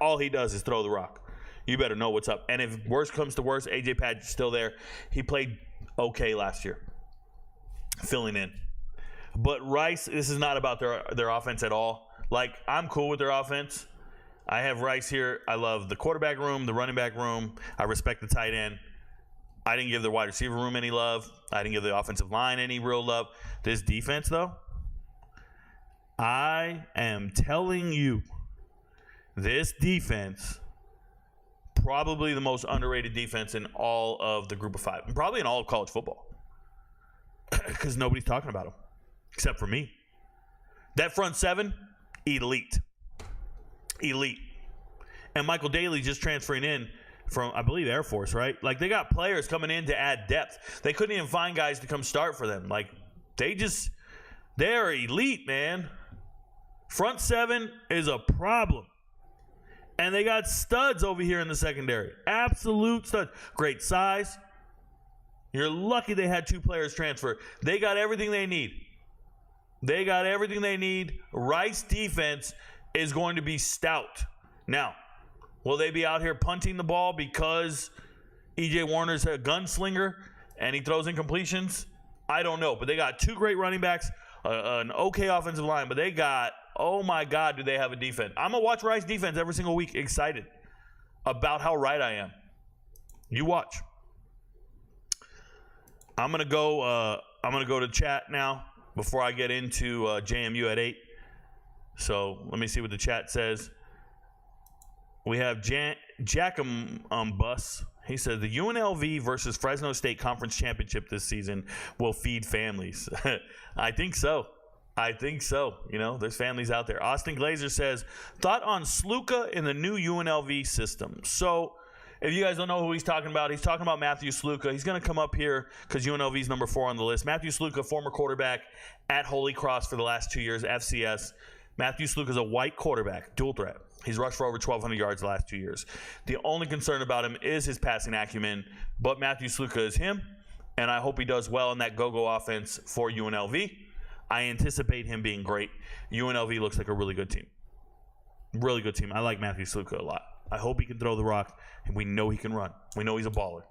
All he does is throw the rock. You better know what's up. And if worse comes to worse, A.J. Padgett's still there. He played okay last year, filling in. But Rice, this is not about their offense at all. Like, I'm cool with their offense. I have Rice here. I love the quarterback room, the running back room. I respect the tight end. I didn't give the wide receiver room any love. I didn't give the offensive line any real love. This defense, though, I am telling you, this defense, probably the most underrated defense in all of the group of 5, and probably in all of college football, because nobody's talking about them, except for me. That front 7, elite. And Michael Daly just transferring in from, I believe, Air Force, right? Like, they got players coming in to add depth. They couldn't even find guys to come start for them. Like, they're elite, man. Front 7 is a problem. And they got studs over here in the secondary. Absolute studs. Great size. You're lucky they had 2 players transfer. They got everything they need. Rice defense is going to be stout. Now, will they be out here punting the ball because E.J. Warner's a gunslinger and he throws incompletions? I don't know. But they got 2 great running backs, an okay offensive line, but they got, oh my God, do they have a defense. I'm going to watch Rice defense every single week, excited about how right I am. You watch. I'm going to go to chat now before I get into JMU at 8. So let me see what the chat says. We have Jackum Bus. He said the UNLV versus Fresno State Conference Championship this season will feed families. I think so. You know, there's families out there. Austin Glazer says, thought on Sluka in the new UNLV system. So if you guys don't know who he's talking about Matthew Sluka. He's going to come up here because UNLV is number 4 on the list. Matthew Sluka, former quarterback at Holy Cross for the last 2 years, FCS. Matthew Sluka is a white quarterback, dual threat. He's rushed for over 1,200 yards the last 2 years. The only concern about him is his passing acumen, but Matthew Sluka is him, and I hope he does well in that go-go offense for UNLV. I anticipate him being great. UNLV looks like a really good team. Really good team. I like Matthew Sluka a lot. I hope he can throw the rock, and we know he can run. We know he's a baller.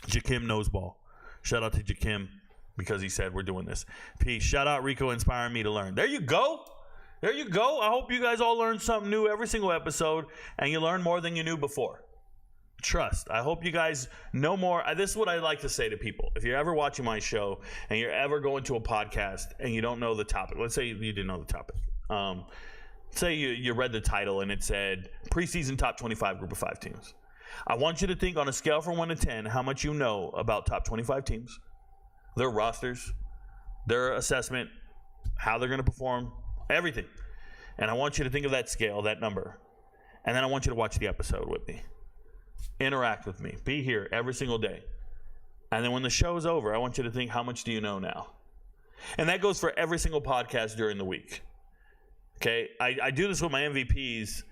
Jakim knows ball. Shout out to Jakim because he said we're doing this. Peace. Shout out Rico inspiring me to learn. There you go. There you go. I hope you guys all learn something new every single episode, and you learn more than you knew before. Trust. I hope you guys know more. This is what I like to say to people. If you're ever watching my show and you're ever going to a podcast and you don't know the topic, let's say you didn't know the topic. Say you read the title and it said preseason top 25 group of 5 teams. I want you to think on a scale from 1 to 10 how much you know about top 25 teams, their rosters, their assessment, how they're going to perform, everything. And I want you to think of that scale, that number. And then I want you to watch the episode with me. Interact with me. Be here every single day. And then when the show is over, I want you to think, how much do you know now? And that goes for every single podcast during the week. Okay? I do this with my MVPs.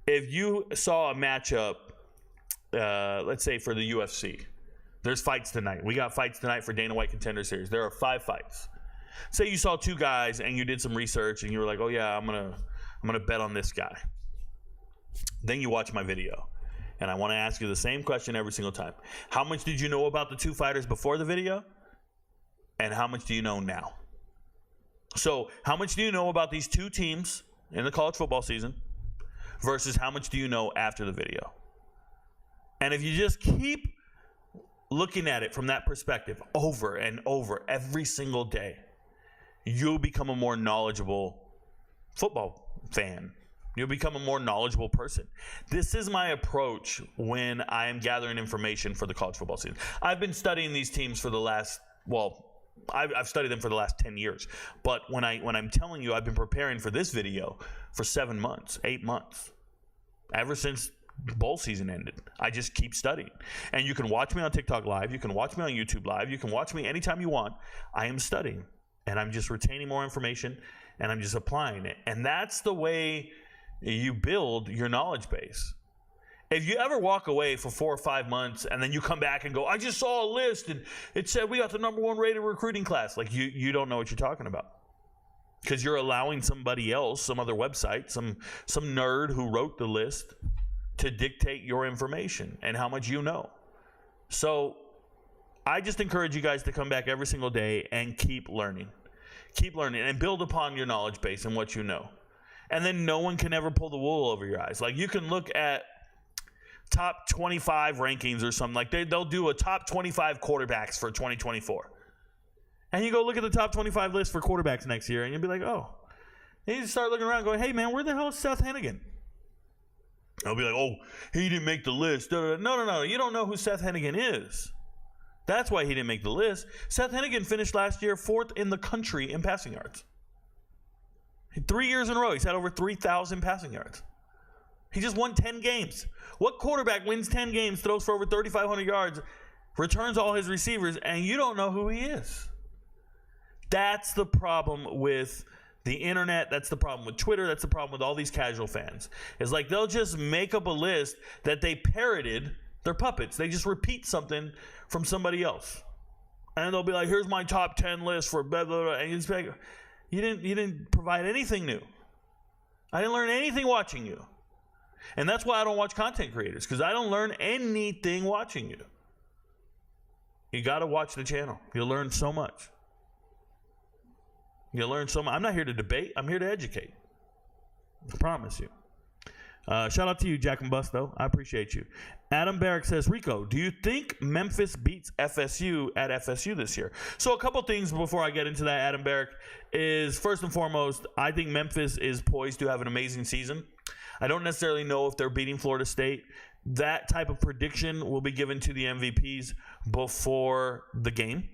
If you saw a matchup, let's say for the UFC, there's fights tonight. We got fights tonight for Dana White Contender Series. There are 5 fights. Say you saw 2 guys and you did some research and you were like, oh yeah, I'm gonna bet on this guy. Then you watch my video. And I want to ask you the same question every single time. How much did you know about the 2 fighters before the video? And how much do you know now? So how much do you know about these 2 teams in the college football season versus how much do you know after the video? And if you just keep looking at it from that perspective over and over every single day, you'll become a more knowledgeable football fan. You'll become a more knowledgeable person. This is my approach when I am gathering information for the college football season. I've been studying these teams for the last, I've studied them for the last 10 years. But when I'm telling you I've been preparing for this video for 7 months, 8 months, ever since bowl season ended. I just keep studying. And you can watch me on TikTok Live. You can watch me on YouTube Live. You can watch me anytime you want. I am studying. And I'm just retaining more information, and I'm just applying it. And that's the way you build your knowledge base. If you ever walk away for 4 or 5 months and then you come back and go, I just saw a list and it said we got the #1 rated recruiting class, like you don't know what you're talking about. Because you're allowing somebody else, some other website, some nerd who wrote the list to dictate your information and how much you know. So I just encourage you guys to come back every single day and keep learning. Keep learning and build upon your knowledge base and what you know. And then no one can ever pull the wool over your eyes. Like you can look at top 25 rankings or something. Like they'll do a top 25 quarterbacks for 2024. And you go look at the top 25 list for quarterbacks next year and you'll be like, oh. And you start looking around going, hey man, where the hell is Seth Hennigan? I'll be like, oh, he didn't make the list. No. You don't know who Seth Hennigan is. That's why he didn't make the list. Seth Hennigan finished last year 4th in the country in passing yards. 3 years in a row, he's had over 3,000 passing yards. He just won 10 games. What quarterback wins 10 games, throws for over 3,500 yards, returns all his receivers, and you don't know who he is? That's the problem with the internet. That's the problem with Twitter. That's the problem with all these casual fans. It's like they'll just make up a list that they parroted. They're puppets. They just repeat something from somebody else. And they'll be like, here's my top 10 list for blah, blah, blah. And it's like, you didn't provide anything new. I didn't learn anything watching you. And that's why I don't watch content creators, because I don't learn anything watching you. You got to watch the channel. You'll learn so much. You'll learn so much. I'm not here to debate. I'm here to educate. I promise you. Shout out to you, Jack and Busto. I appreciate you. Adam Barrick says, Rico, do you think Memphis beats FSU at FSU this year? So a couple things before I get into that, Adam Barrick, is first and foremost, I think Memphis is poised to have an amazing season. I don't necessarily know if they're beating Florida State. That type of prediction will be given to the MVPs before the game.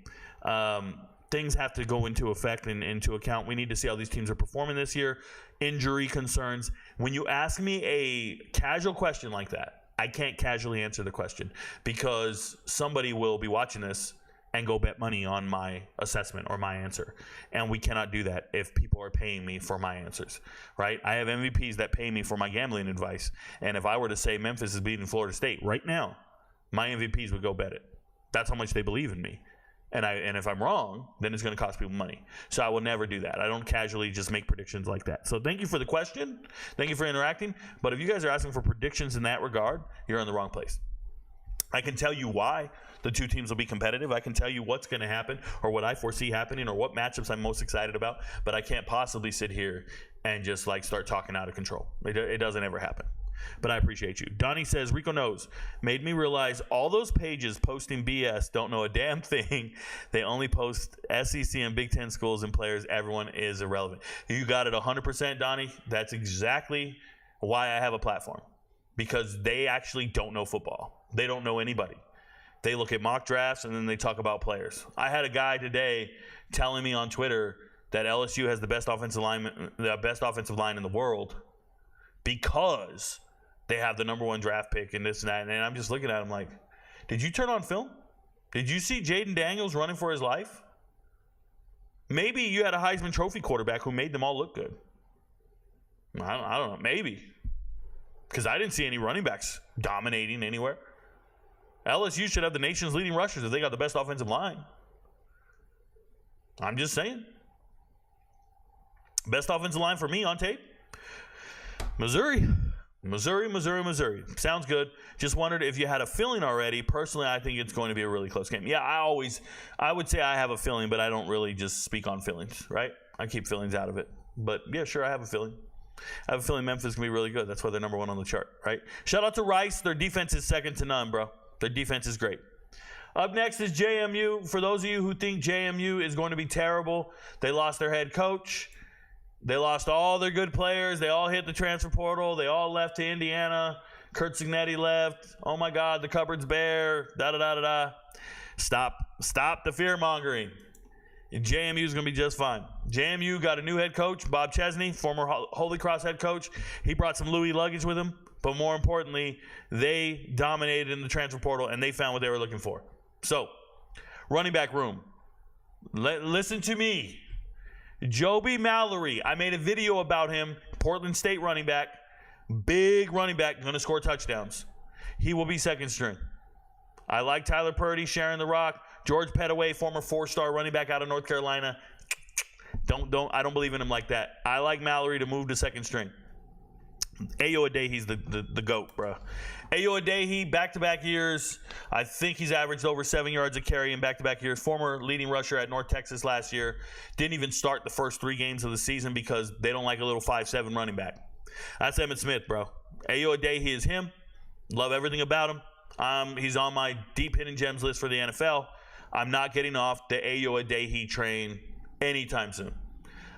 Things have to go into effect and into account. We need to see how these teams are performing this year. Injury concerns. When you ask me a casual question like that, I can't casually answer the question because somebody will be watching this and go bet money on my assessment or my answer. And we cannot do that if people are paying me for my answers, right? I have MVPs that pay me for my gambling advice. And if I were to say Memphis is beating Florida State right now, my MVPs would go bet it. That's how much they believe in me. And if I'm wrong, then it's going to cost people money. So I will never do that. I don't casually just make predictions like that. So thank you for the question. Thank you for interacting. But if you guys are asking for predictions in that regard, you're in the wrong place. I can tell you why the two teams will be competitive. I can tell you what's going to happen or what I foresee happening or what matchups I'm most excited about. But I can't possibly sit here and just like start talking out of control. It doesn't ever happen. But I appreciate you. Donnie says, RicoKnows made me realize all those pages posting BS don't know a damn thing. They only post SEC and Big Ten schools and players. Everyone is irrelevant. You got it 100%, Donnie. That's exactly why I have a platform. Because they actually don't know football. They don't know anybody. They look at mock drafts and then they talk about players. I had a guy today telling me on Twitter that LSU has the best offensive line in the world because they have the number 1 draft pick and this and that. And I'm just looking at him like, did you turn on film? Did you see Jaden Daniels running for his life? Maybe you had a Heisman Trophy quarterback who made them all look good. I don't know. Maybe. Because I didn't see any running backs dominating anywhere. LSU should have the nation's leading rushers if they got the best offensive line. I'm just saying. Best offensive line for me on tape. Missouri. Sounds good. Just wondered if you had a feeling already. Personally, I think it's going to be a really close game. Yeah, I would say I have a feeling, but I don't really just speak on feelings, right? I keep feelings out of it. But yeah, sure, I have a feeling. I have a feeling Memphis is going to be really good. That's why they're number 1 on the chart, right? Shout out to Rice. Their defense is second to none, bro. Their defense is great. Up next is JMU. For those of you who think JMU is going to be terrible, they lost their head coach. They lost all their good players. They all hit the transfer portal. They all left to Indiana. Kurt Signetti left. Oh, my God, the cupboard's bare. Da-da-da-da-da. Stop the fear-mongering. JMU is going to be just fine. JMU got a new head coach, Bob Chesney, former Holy Cross head coach. He brought some Louis luggage with him. But more importantly, they dominated in the transfer portal, and they found what they were looking for. So, running back room. Listen to me. Joby Mallory. I made a video about him. Portland State running back. Big running back. Going to score touchdowns. He will be second string. I like Tyler Purdy sharing the rock. George Pettaway, former 4-star running back out of North Carolina. I don't believe in him like that. I like Mallory to move to second string. Ayo Adehi's the GOAT, bro. Ayo Adehi, back-to-back years. I think he's averaged over 7 yards a carry in back-to-back years. Former leading rusher at North Texas last year. Didn't even start the first 3 games of the season because they don't like a little 5'7" running back. That's Emmitt Smith, bro. Ayo Adehi is him. Love everything about him. He's on my deep hidden gems list for the NFL. I'm not getting off the Ayo Adehi train anytime soon.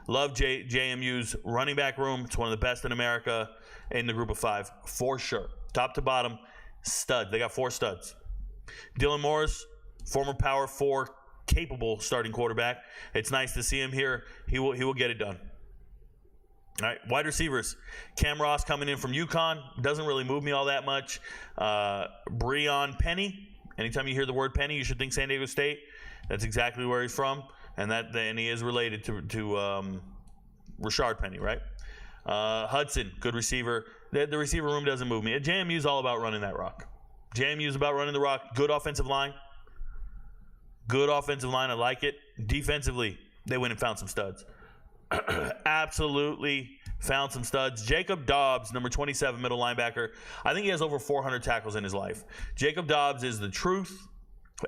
Love JMU's running back room. It's one of the best in America in the group of 5, for sure. Top to bottom, stud. They got 4 studs. Dylan Morris, former Power 4 capable starting quarterback. It's nice to see him here. He will get it done. All right, wide receivers. Cam Ross coming in from UConn. Doesn't really move me all that much. Breon Penny. Anytime you hear the word Penny, you should think San Diego State. That's exactly where he's from. And he is related to Rashard Penny, right? Hudson, good receiver. The receiver room doesn't move me. JMU is all about running that rock. JMU is about running the rock. Good offensive line. I like it. Defensively, they went and found some studs. Absolutely found some studs. Jacob Dobbs, number 27, middle linebacker. I think he has over 400 tackles in his life. Jacob Dobbs is the truth.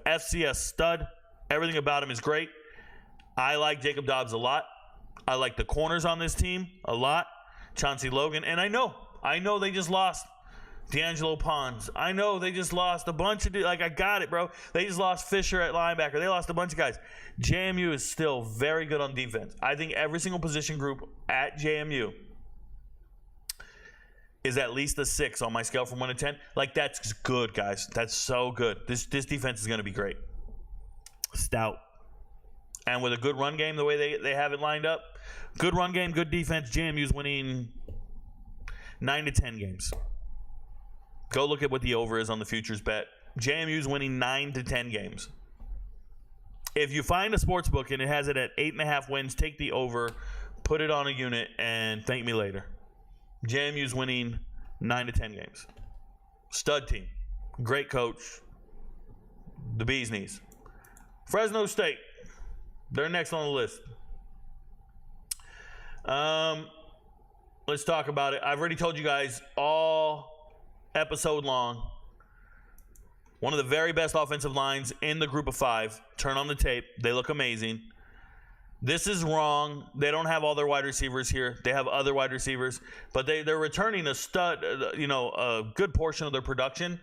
FCS stud. Everything about him is great. I like Jacob Dobbs a lot. I like the corners on this team a lot. Chauncey Logan. And I know they just lost D'Angelo Pons. I know they just lost a bunch of, I got it, bro. They just lost Fisher at linebacker. They lost a bunch of guys. JMU is still very good on defense. I think every single position group at JMU is at least a 6 on my scale from 1 to 10. That's good, guys. That's so good. This defense is going to be great. Stout. And with a good run game, the way they have it lined up, good run game, good defense, JMU's winning 9 to 10 games. Go look at what the over is on the futures bet. JMU's winning 9 to 10 games. If you find a sports book and it has it at 8.5 wins, take the over, put it on a unit, and thank me later. JMU's winning 9 to 10 games. Stud team. Great coach. The bee's knees. Fresno State. They're next on the list. Let's talk about it. I've already told you guys all episode long. One of the very best offensive lines in the group of 5. Turn on the tape. They look amazing. This is wrong. They don't have all their wide receivers here. They have other wide receivers. But they're returning a stud, a good portion of their production.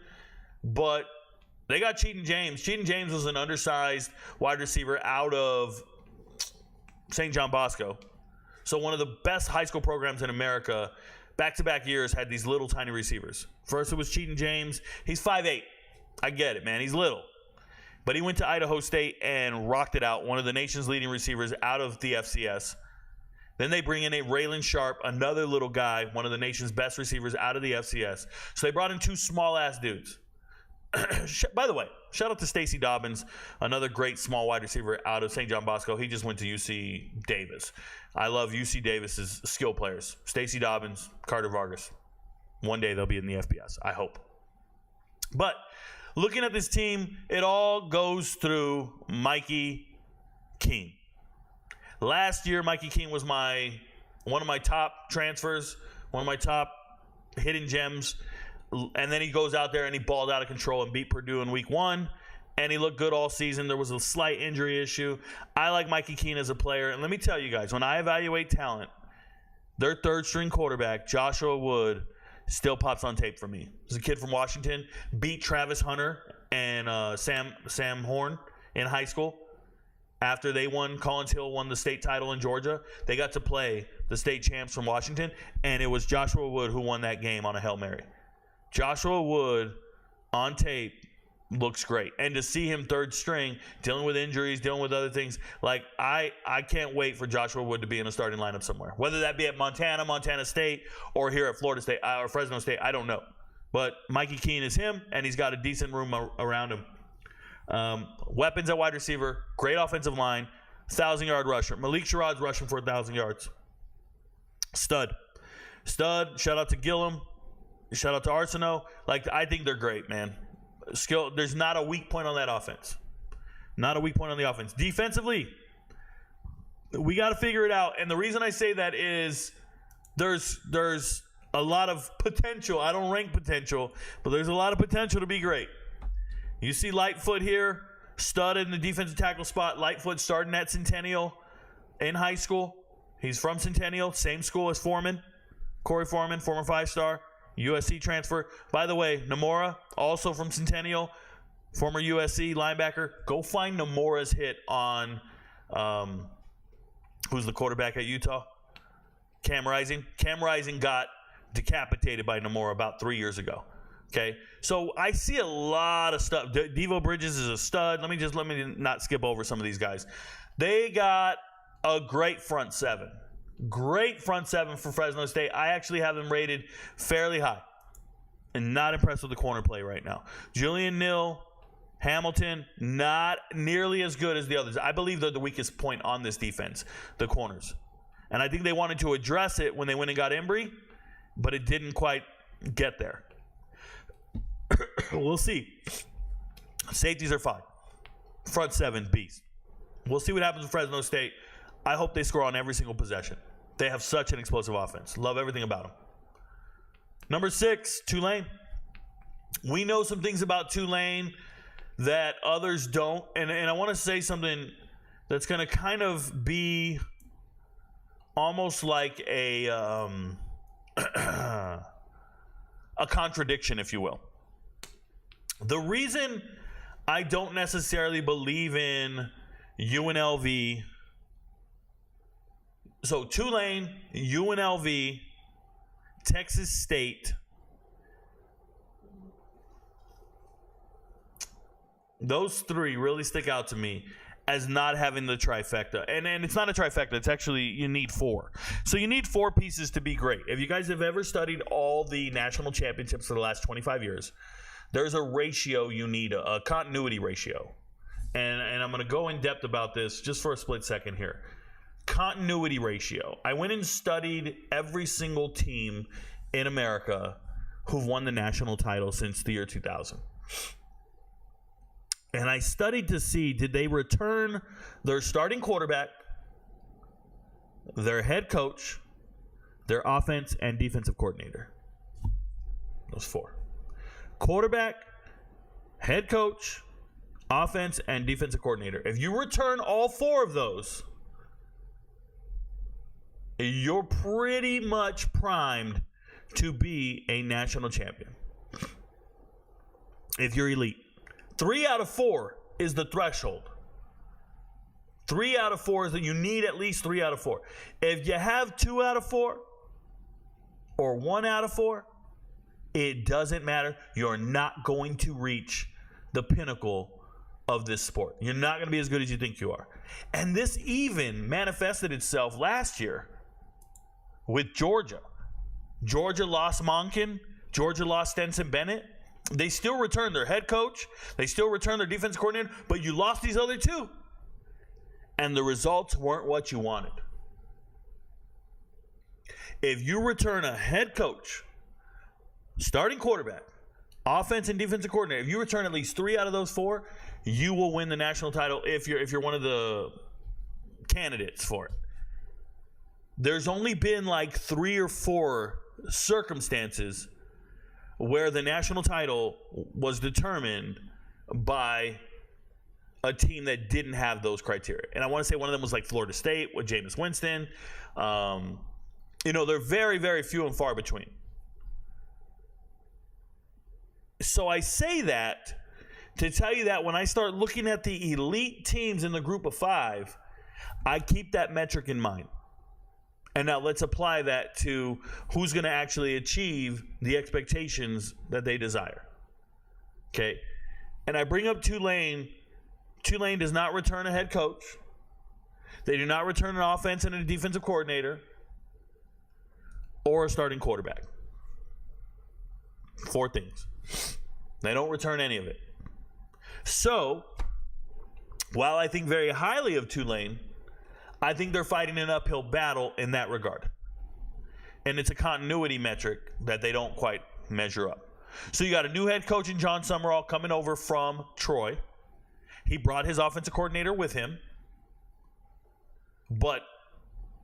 But they got Cheatin' James. Cheatin' James was an undersized wide receiver out of St. John Bosco. So one of the best high school programs in America, back-to-back years, had these little tiny receivers. First it was Cheatin' James. He's 5'8". I get it, man. He's little. But he went to Idaho State and rocked it out, one of the nation's leading receivers out of the FCS. Then they bring in a Raylan Sharp, another little guy, one of the nation's best receivers out of the FCS. So they brought in 2 small-ass dudes. By the way, shout out to Stacey Dobbins, another great small wide receiver out of St. John Bosco. He just went to UC Davis. I love UC Davis's skill players. Stacey Dobbins, Carter Vargas. One day they'll be in the FBS, I hope. But looking at this team, it all goes through Mikey Keene. Last year, Mikey Keene was one of my top transfers, one of my top hidden gems. And then he goes out there and he balled out of control and beat Purdue in week 1. And he looked good all season. There was a slight injury issue. I like Mikey Keene as a player. And let me tell you guys, when I evaluate talent, their third-string quarterback, Joshua Wood, still pops on tape for me. He's a kid from Washington. Beat Travis Hunter and Sam Horn in high school. After they won, Collins Hill won the state title in Georgia. They got to play the state champs from Washington. And it was Joshua Wood who won that game on a Hail Mary. Joshua Wood on tape looks great. And to see him third string, dealing with injuries, dealing with other things, like I can't wait for Joshua Wood to be in a starting lineup somewhere. Whether that be at Montana State, or here at Florida State or Fresno State, I don't know. But Mikey Keene is him, and he's got a decent room around him. Weapons at wide receiver, great offensive line, 1,000-yard rusher. Malik Sherrod's rushing for 1,000 yards. Stud. Shout out to Gillum. Shout out to Arsenault. I think they're great, man. Skill. There's not a weak point on that offense. Not a weak point on the offense. Defensively, we got to figure it out. And the reason I say that is there's a lot of potential. I don't rank potential, but there's a lot of potential to be great. You see Lightfoot here, stud in the defensive tackle spot. Lightfoot starting at Centennial in high school. He's from Centennial, same school as Foreman. Corey Foreman, former 5-star. USC transfer. By the way, Namora, also from Centennial, former USC linebacker. Go find Namora's hit on who's the quarterback at Utah? Cam Rising. Cam Rising got decapitated by Namora about 3 years ago. Okay, so I see a lot of stuff. Devo Bridges is a stud. Let me not skip over some of these guys. They got a great front seven. Great front seven for Fresno State. I actually have them rated fairly high. And not impressed with the corner play right now. Julian Neal, Hamilton, not nearly as good as the others. I believe they're the weakest point on this defense, the corners. And I think they wanted to address it when they went and got Embry, but it didn't quite get there. We'll see. Safeties are fine. Front seven, beast. We'll see what happens with Fresno State. I hope they score on every single possession. They have such an explosive offense. Love everything about them. Number 6, Tulane. We know some things about Tulane that others don't. And I want to say something that's going to kind of be almost like a contradiction, if you will. The reason I don't necessarily believe in UNLV. So Tulane, UNLV, Texas State. Those three really stick out to me as not having the trifecta. And it's not a trifecta. It's actually, you need 4. So you need 4 pieces to be great. If you guys have ever studied all the national championships for the last 25 years, there's a ratio you need, a continuity ratio. and I'm going to go in depth about this just for a split second here. Continuity ratio. I went and studied every single team in America who've won the national title since the year 2000. And I studied to see, did they return their starting quarterback, their head coach, their offense and defensive coordinator? Those four. Quarterback, head coach, offense, and defensive coordinator. If you return all four of those, you're pretty much primed to be a national champion. If you're elite. 3 out of 4 is the threshold. 3 out of 4 is that you need at least 3 out of 4. If you have 2 out of 4 or 1 out of 4, it doesn't matter. You're not going to reach the pinnacle of this sport. You're not going to be as good as you think you are. And this even manifested itself last year with Georgia. Georgia lost Monken. Georgia lost Stetson Bennett. They still returned their head coach. They still returned their defense coordinator. But you lost these other two. And the results weren't what you wanted. If you return a head coach, starting quarterback, offense and defensive coordinator, if you return at least 3 out of those 4, you will win the national title if you're one of the candidates for it. There's only been like 3 or 4 circumstances where the national title was determined by a team that didn't have those criteria. And I want to say one of them was like Florida State with Jameis Winston. They're very, very few and far between. So I say that to tell you that when I start looking at the elite teams in the group of 5, I keep that metric in mind. And now let's apply that to who's going to actually achieve the expectations that they desire. Okay. And I bring up Tulane. Tulane does not return a head coach. They do not return an offense and a defensive coordinator or a starting quarterback. 4 things. They don't return any of it. So, while I think very highly of Tulane, I think they're fighting an uphill battle in that regard. And it's a continuity metric that they don't quite measure up. So you got a new head coach in John Summerall coming over from Troy. He brought his offensive coordinator with him. But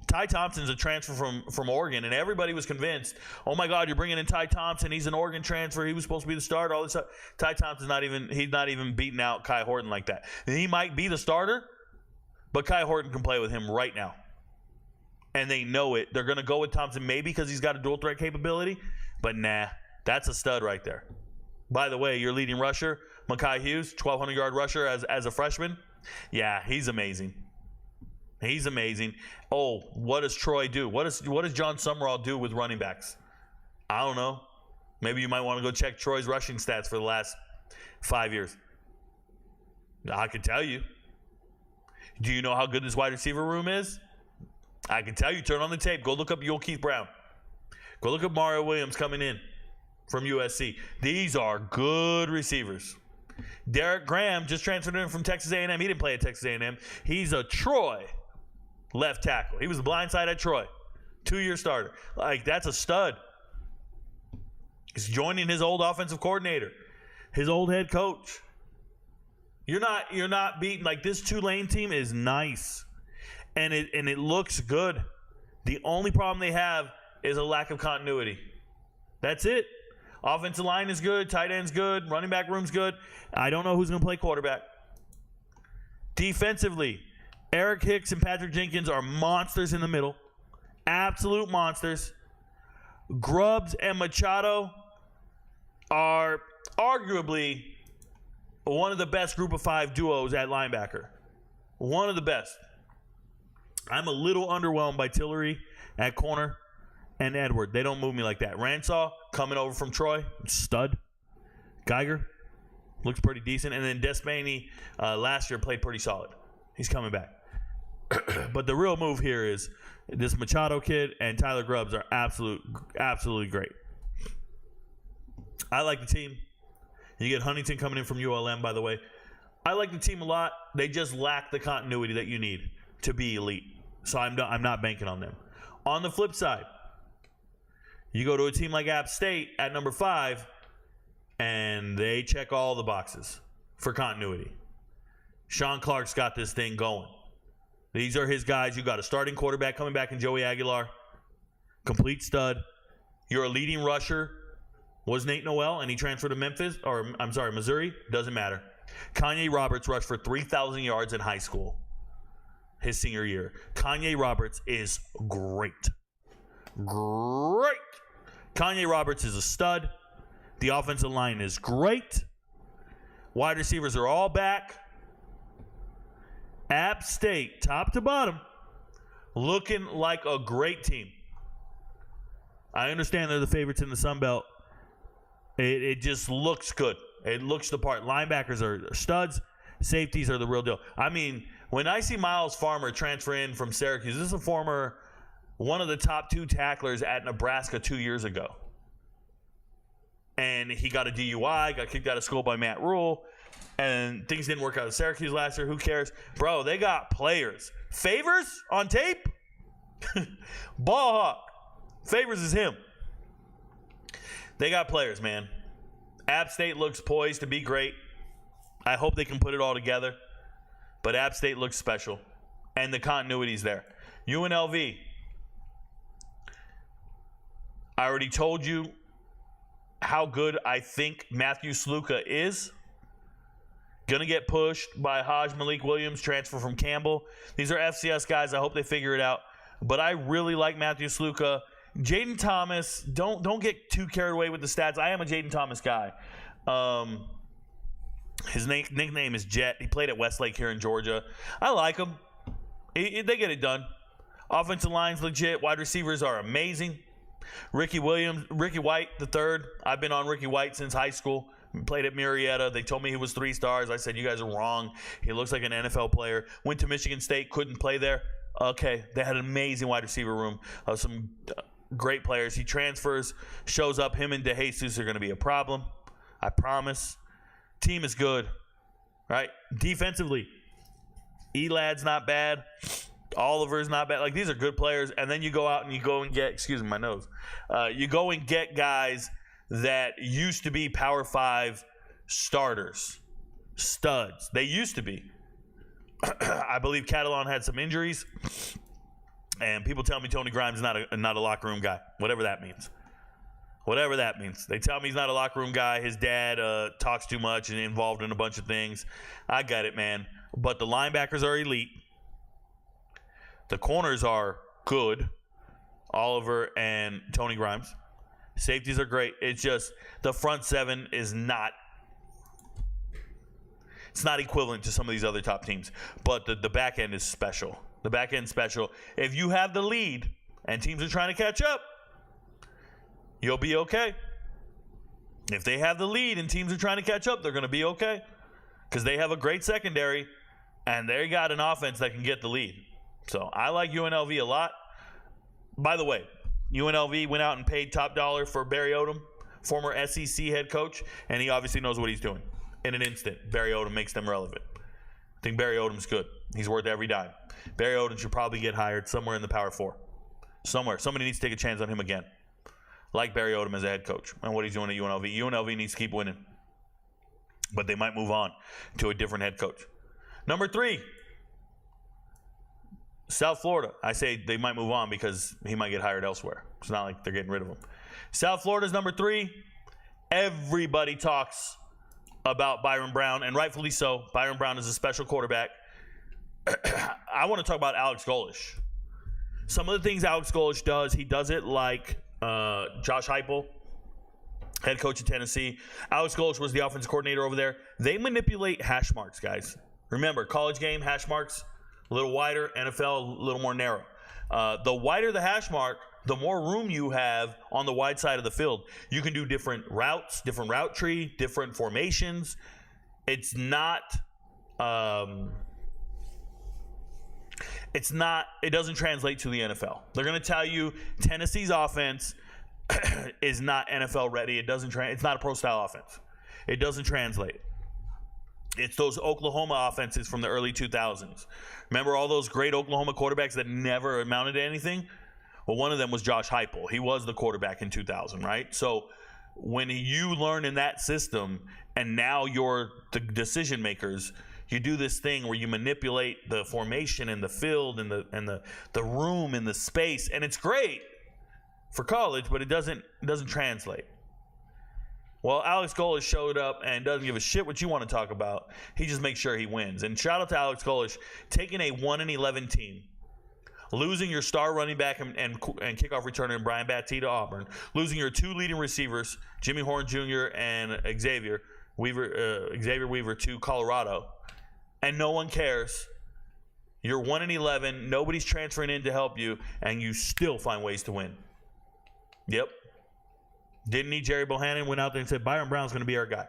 Ty Thompson's a transfer from Oregon, and everybody was convinced, oh my God, you're bringing in Ty Thompson. He's an Oregon transfer. He was supposed to be the starter, all this stuff. Ty Thompson's not even beating out Kai Horton like that. And he might be the starter, but Kai Horton can play with him right now. And they know it. They're going to go with Thompson maybe because he's got a dual threat capability. But nah, that's a stud right there. By the way, your leading rusher, Mekhi Hughes, 1,200-yard rusher as a freshman. Yeah, he's amazing. He's amazing. Oh, what does Troy do? What does John Summerall do with running backs? I don't know. Maybe you might want to go check Troy's rushing stats for the last 5 years. I can tell you. Do you know how good this wide receiver room is? I can tell you. Turn on the tape. Go look up Yul Keith Brown. Go look up Mario Williams coming in from USC. These are good receivers. Derek Graham just transferred in from Texas A&M. He didn't play at Texas A&M. He's a Troy left tackle. He was the blind side at Troy. 2-year starter. Like, that's a stud. He's joining his old offensive coordinator, his old head coach. You're not beating, like, this Tulane team is nice. And it looks good. The only problem they have is a lack of continuity. That's it. Offensive line is good, tight end's good, running back room's good. I don't know who's going to play quarterback. Defensively, Eric Hicks and Patrick Jenkins are monsters in the middle. Absolute monsters. Grubbs and Machado are arguably one of the best group of 5 duos at linebacker. One of the best. I'm a little underwhelmed by Tillery at corner and Edward. They don't move me like that. Ransaw coming over from Troy, stud. Geiger looks pretty decent. And then Desmaney last year played pretty solid. He's coming back. But the real move here is this Machado kid and Tyler Grubbs are absolutely great. I like the team. You get Huntington coming in from ULM, by the way. I like the team a lot. They just lack the continuity that you need to be elite. So I'm not banking on them. On the flip side, you go to a team like App State at number 5, and they check all the boxes for continuity. Sean Clark's got this thing going. These are his guys. You got a starting quarterback coming back in Joey Aguilar. Complete stud. You're a leading rusher. Was Nate Noel, and he transferred to Missouri. Doesn't matter. Kanye Roberts rushed for 3,000 yards in high school his senior year. Kanye Roberts is great. Great. Kanye Roberts is a stud. The offensive line is great. Wide receivers are all back. App State, top to bottom, looking like a great team. I understand they're the favorites in the Sun Belt. It just looks good. It looks the part. Linebackers are studs. Safeties are the real deal. I mean, when I see Miles Farmer transfer in from Syracuse, this is a former one of the top 2 tacklers at Nebraska 2 years ago. And he got a DUI, got kicked out of school by Matt Rule, and things didn't work out at Syracuse last year. Who cares? Bro, they got players. Favors on tape? Ball hawk. Favors is him. They got players, man. App State looks poised to be great. I hope they can put it all together. But App State looks special. And the continuity's there. UNLV. I already told you how good I think Matthew Sluka is. Gonna get pushed by Haj Malik Williams, transfer from Campbell. These are FCS guys. I hope they figure it out. But I really like Matthew Sluka. Jaden Thomas, don't get too carried away with the stats. I am a Jaden Thomas guy. His nickname is Jet. He played at Westlake here in Georgia. I like him. They get it done. Offensive line's legit. Wide receivers are amazing. Ricky White III. I've been on Ricky White since high school. Played at Marietta. They told me he was 3 stars. I said, you guys are wrong. He looks like an NFL player. Went to Michigan State. Couldn't play there. Okay. They had an amazing wide receiver room. Some great players. He transfers, shows up. Him and DeJesus are going to be a problem. I promise. Team is good. Right? Defensively, Elad's not bad. Oliver's not bad. Like, these are good players. And then you go out and you go and get, excuse me, my nose. You go and get guys that used to be Power 5 starters, studs. They used to be. I believe Catalan had some injuries, and people tell me Tony Grimes is not a locker room guy, whatever that means. Whatever that means. They tell me he's not a locker room guy. His dad talks too much and involved in a bunch of things. I get it, man. But the linebackers are elite. The corners are good. Oliver and Tony Grimes. Safeties are great. It's just the front 7 is not. It's not equivalent to some of these other top teams. But the back end is special. The back end's special. If you have the lead and teams are trying to catch up, you'll be okay. If they have the lead and teams are trying to catch up, they're going to be okay. Because they have a great secondary and they got an offense that can get the lead. So I like UNLV a lot. By the way, UNLV went out and paid top dollar for Barry Odom, former SEC head coach, and he obviously knows what he's doing. In an instant, Barry Odom makes them relevant. I think Barry Odom's good. He's worth every dime. Barry Odom should probably get hired somewhere in the Power 4. Somewhere. Somebody needs to take a chance on him again. Like Barry Odom as a head coach and what he's doing at UNLV. UNLV needs to keep winning. But they might move on to a different head coach. Number 3. South Florida. I say they might move on because he might get hired elsewhere. It's not like they're getting rid of him. South Florida's number 3. Everybody talks about Byron Brown, and rightfully so. Byron Brown is a special quarterback. I want to talk about Alex Golesh. Some of the things Alex Golesh does, he does it like Josh Heupel, head coach of Tennessee. Alex Golesh was the offensive coordinator over there. They manipulate hash marks, guys. Remember, college game, hash marks, a little wider. NFL, a little more narrow. The wider the hash mark, the more room you have on the wide side of the field. You can do different routes, different route tree, different formations. It doesn't translate to the NFL. They're going to tell you Tennessee's offense is not NFL ready. It's not a pro style offense. It doesn't translate. It's those Oklahoma offenses from the early 2000s. Remember all those great Oklahoma quarterbacks that never amounted to anything? Well, one of them was Josh Heupel. He was the quarterback in 2000, right? So when you learn in that system and now you're the decision makers, you do this thing where you manipulate the formation and the field and the room and the space, and it's great for college, but it doesn't translate. Well, Alex Golesh showed up and doesn't give a shit what you want to talk about. He just makes sure he wins. And shout out to Alex Golesh, taking a 1-11 team, losing your star running back and kickoff returner Brian Battie to Auburn, losing your 2 leading receivers, Jimmy Horn Jr. and Xavier Weaver to Colorado, and no one cares. You're 1-11, nobody's transferring in to help you, and you still find ways to win. Yep. Didn't need Jerry Bohannon, went out there and said, Byron Brown's going to be our guy.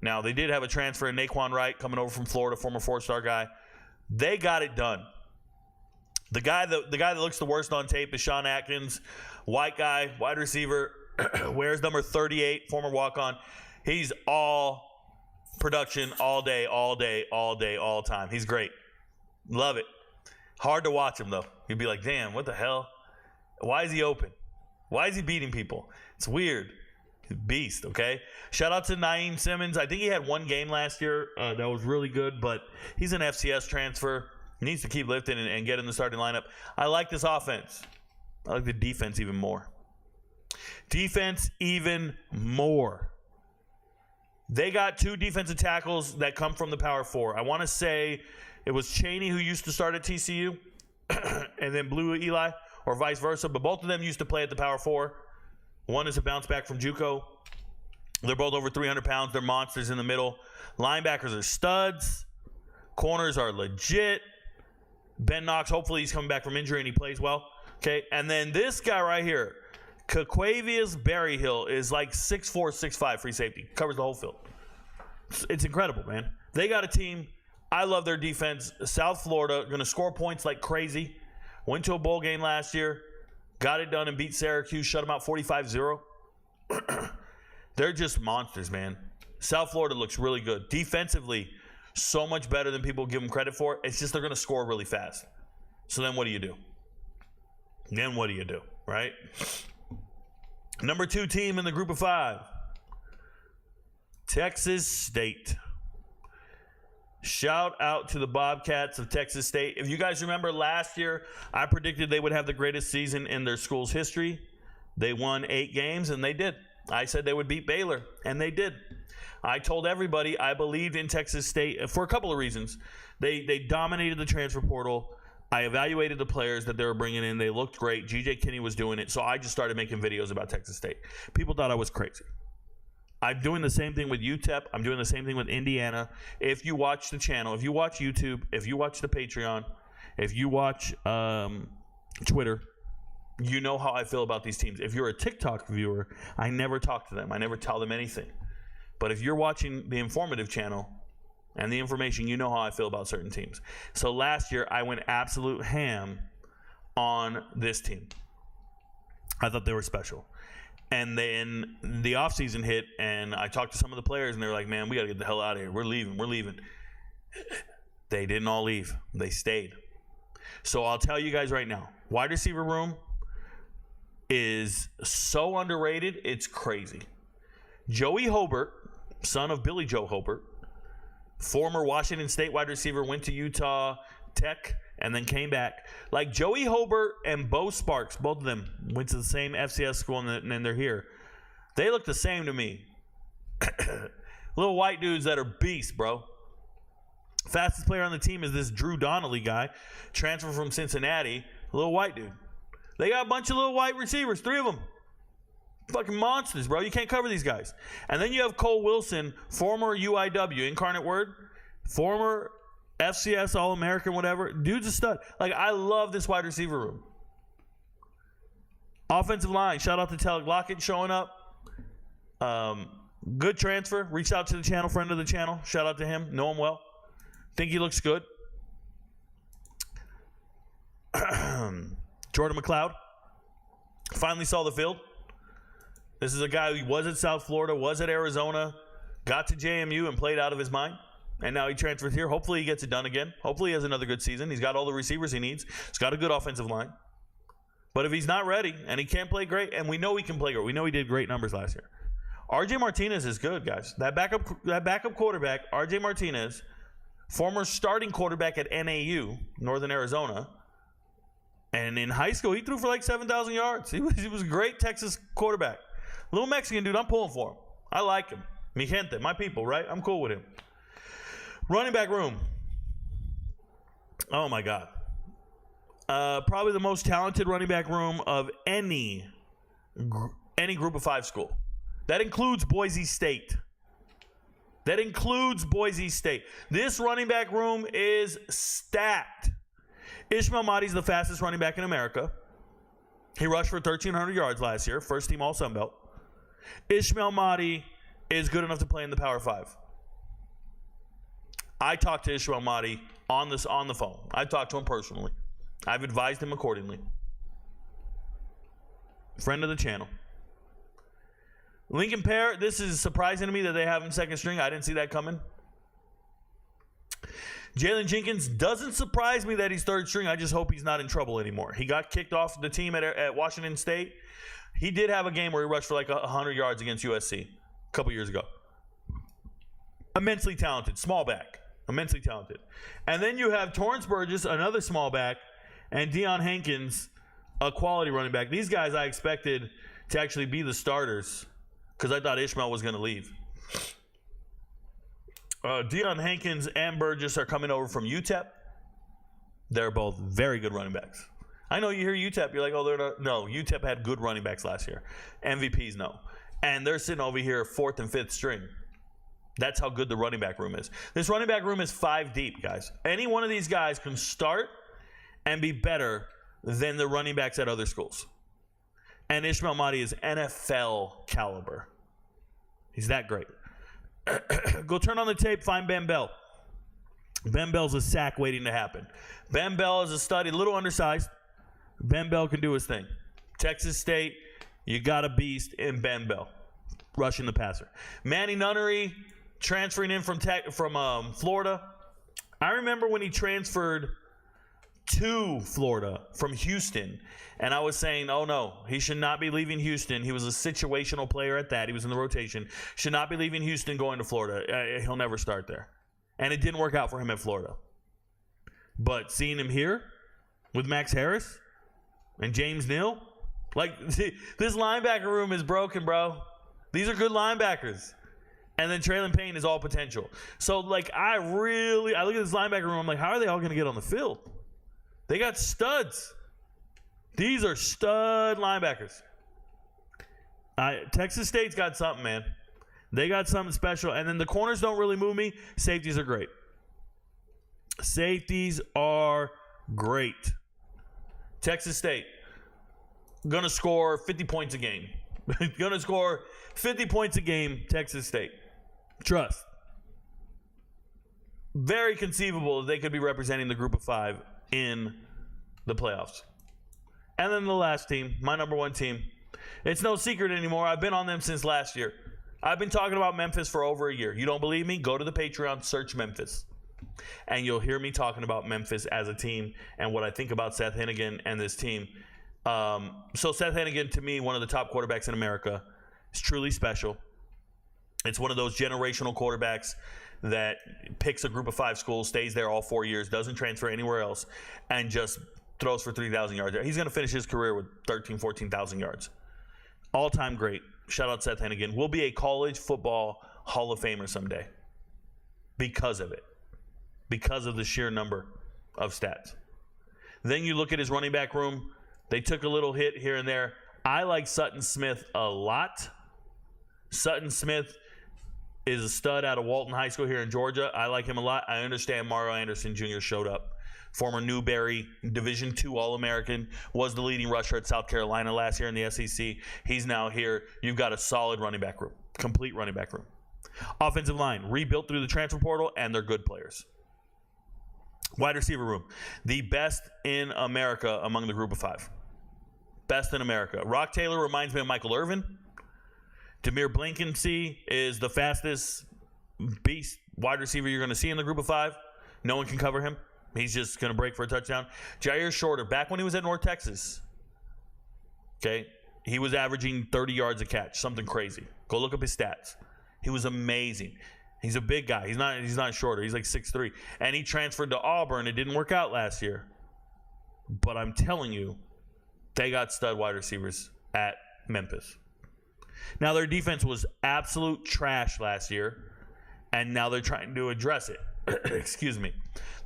Now, they did have a transfer in Naquan Wright coming over from Florida, former 4-star guy. They got it done. The guy that looks the worst on tape is Sean Atkins, white guy, wide receiver, wears number 38, former walk-on. He's all production all day, all the time. He's great. Love it. Hard to watch him, though. You'd be like, damn, what the hell? Why is he open? Why is he beating people? It's weird. He's a beast, okay? Shout out to Naeem Simmons. I think he had one game last year that was really good, but he's an FCS transfer. He needs to keep lifting and get in the starting lineup. I like this offense. I like the defense even more. Defense even more. They got 2 defensive tackles that come from the Power 4. I want to say it was Chaney who used to start at TCU and then Blue Eli, or vice versa, but both of them used to play at the Power 4. One is a bounce back from JUCO. They're both over 300 pounds. They're monsters in the middle. Linebackers are studs. Corners are legit. Ben Knox, hopefully he's coming back from injury and he plays well. Okay, and then this guy right here, Kaquavius Berryhill, is like 6'4", 6'5", free safety. Covers the whole field. It's incredible, man. They got a team. I love their defense. South Florida, going to score points like crazy. Went to a bowl game last year. Got it done and beat Syracuse. Shut them out 45-0. They're just monsters, man. South Florida looks really good. Defensively, so much better than people give them credit for. It's just they're going to score really fast. So then what do you do? Right? Number 2 team in the group of 5. Texas State. Shout out to the Bobcats of Texas State. If you guys remember last year, I predicted they would have the greatest season in their school's history. They won 8 games, and they did. I said they would beat Baylor, and they did. I told everybody I believed in Texas State for a couple of reasons. They dominated the transfer portal. I evaluated the players that they were bringing in. They looked great. G.J. Kinney was doing it, so I just started making videos about Texas State. People thought I was crazy. I'm doing the same thing with UTEP. I'm doing the same thing with Indiana. If you watch the channel, if you watch YouTube, if you watch the Patreon, if you watch Twitter, you know how I feel about these teams. If you're a TikTok viewer, I never talk to them. I never tell them anything. But if you're watching the informative channel and the information, you know how I feel about certain teams. So last year, I went absolute ham on this team. I thought they were special. And then the offseason hit, and I talked to some of the players, and they were like, man, we got to get the hell out of here. We're leaving. They didn't all leave. They stayed. So I'll tell you guys right now, wide receiver room is so underrated, it's crazy. Joey Hobart, son of Billy Joe Hobart, former Washington State wide receiver, went to Utah Tech, and then came back. Like Joey Hobart and Bo Sparks, both of them went to the same FCS school, and they're here. They look the same to me. Little white dudes that are beasts, bro. Fastest player on the team is this Drew Donnelly guy, transfer from Cincinnati, little white dude. They got a bunch of little white receivers, 3 of them. Fucking monsters, bro. You can't cover these guys. And then you have Cole Wilson, former UIW, Incarnate Word, former FCS All-American, whatever. Dude's a stud. Like, I love this wide receiver room. Offensive line, shout out to Taylor Lockett showing up. Good transfer. Reached out to the channel, friend of the channel. Shout out to him. Know him well. Think he looks good. Jordan McLeod finally saw the field. This is a guy who was at South Florida, was at Arizona, got to JMU and played out of his mind. and now he transfers here. Hopefully he gets it done again. Hopefully he has another good season. He's got all the receivers he needs. He's got a good offensive line. But if he's not ready and he can't play great, and we know he can play great. We know he did great numbers last year. RJ Martinez is good, guys. That backup quarterback, RJ Martinez, former starting quarterback at NAU, Northern Arizona. And in high school, he threw for like 7,000 yards. He was a great Texas quarterback. Little Mexican dude, I'm pulling for him. I like him. Mi gente, my people, right? I'm cool with him. Running back room. Oh, my God. Probably the most talented running back room of any group of 5 school. That includes Boise State. This running back room is stacked. Ishmael Mahdi's the fastest running back in America. He rushed for 1,300 yards last year. First team All Sun Belt. Ishmael Mahdi is good enough to play in the Power 5. I talked to Ishmael Mahdi on the phone. I talked to him personally. I've advised him accordingly. Friend of the channel. Lincoln Pear, this is surprising to me that they have him second string. I didn't see that coming. Jalen Jenkins, doesn't surprise me that he's third string. I just hope he's not in trouble anymore. He got kicked off the team at Washington State. He did have a game where he rushed for like 100 yards against USC a couple years ago. Immensely talented, small back. Immensely talented. And then you have Torrance Burgess, another small back, and Deion Hankins, a quality running back. These guys I expected to actually be the starters because I thought Ishmael was going to leave. Deion Hankins and Burgess are coming over from UTEP. They're both very good running backs. I know you hear UTEP, you're like, oh, they're not. No, UTEP had good running backs last year. MVPs, no. And they're sitting over here 4th and 5th string. That's how good the running back room is. This running back room is 5 deep, guys. Any one of these guys can start and be better than the running backs at other schools. And Ishmael Mahdi is NFL caliber. He's that great. Go turn on the tape, find Ben Bell. Ben Bell's a sack waiting to happen. Ben Bell is a stud, a little undersized. Ben Bell can do his thing. Texas State, you got a beast in Ben Bell, rushing the passer. Manny Nunnery, transferring in from Florida. I remember when he transferred to Florida from Houston, and I was saying, oh no, he should not be leaving Houston. He was a situational player at that. He was in the rotation. Should not be leaving Houston going to Florida. He'll never start there. And it didn't work out for him at Florida. But seeing him here with Max Harris and James Neal, like, this linebacker room is broken, bro. These are good linebackers. And then Traylon Payne is all potential. So, like, I look at this linebacker room, I'm like, how are they all going to get on the field? They got studs. These are stud linebackers. Texas State's got something, man. They got something special. And then the corners don't really move me. Safeties are great. Safeties are great. Texas State, going to score 50 points a game. Going to score 50 points a game, Texas State. Trust. Very conceivable that they could be representing the group of 5 in the playoffs. And then the last team, my number 1 team. It's no secret anymore. I've been on them since last year. I've been talking about Memphis for over a year. You don't believe me? Go to the Patreon, search Memphis. And you'll hear me talking about Memphis as a team and what I think about Seth Hennigan and this team. So Seth Hennigan, to me, one of the top quarterbacks in America, is truly special. It's one of those generational quarterbacks that picks a group of 5 schools, stays there all 4 years, doesn't transfer anywhere else, and just throws for 3,000 yards. He's going to finish his career with 13,000, 14,000 yards. All-time great. Shout out Seth Hennigan. Will be a college football Hall of Famer someday because of it, because of the sheer number of stats. Then you look at his running back room. They took a little hit here and there. I like Sutton Smith a lot. Sutton Smith is a stud out of Walton High School here in Georgia. I like him a lot. I understand Mario Anderson Jr. showed up. Former Newberry Division II All-American, was the leading rusher at South Carolina last year in the SEC. He's now here. You've got a solid running back room, complete running back room. Offensive line, rebuilt through the transfer portal, and they're good players. Wide receiver room, the best in America among the group of 5. Best in America. Rock Taylor reminds me of Michael Irvin. Demir Blankenship is the fastest beast wide receiver you're going to see in the group of 5. No one can cover him. He's just going to break for a touchdown. Jair Shorter, back when he was at North Texas, okay, he was averaging 30 yards a catch, something crazy. Go look up his stats. He was amazing. He's a big guy. He's not shorter. He's like 6'3". And he transferred to Auburn. It didn't work out last year. But I'm telling you, they got stud wide receivers at Memphis. Now, their defense was absolute trash last year, and now they're trying to address it. Excuse me.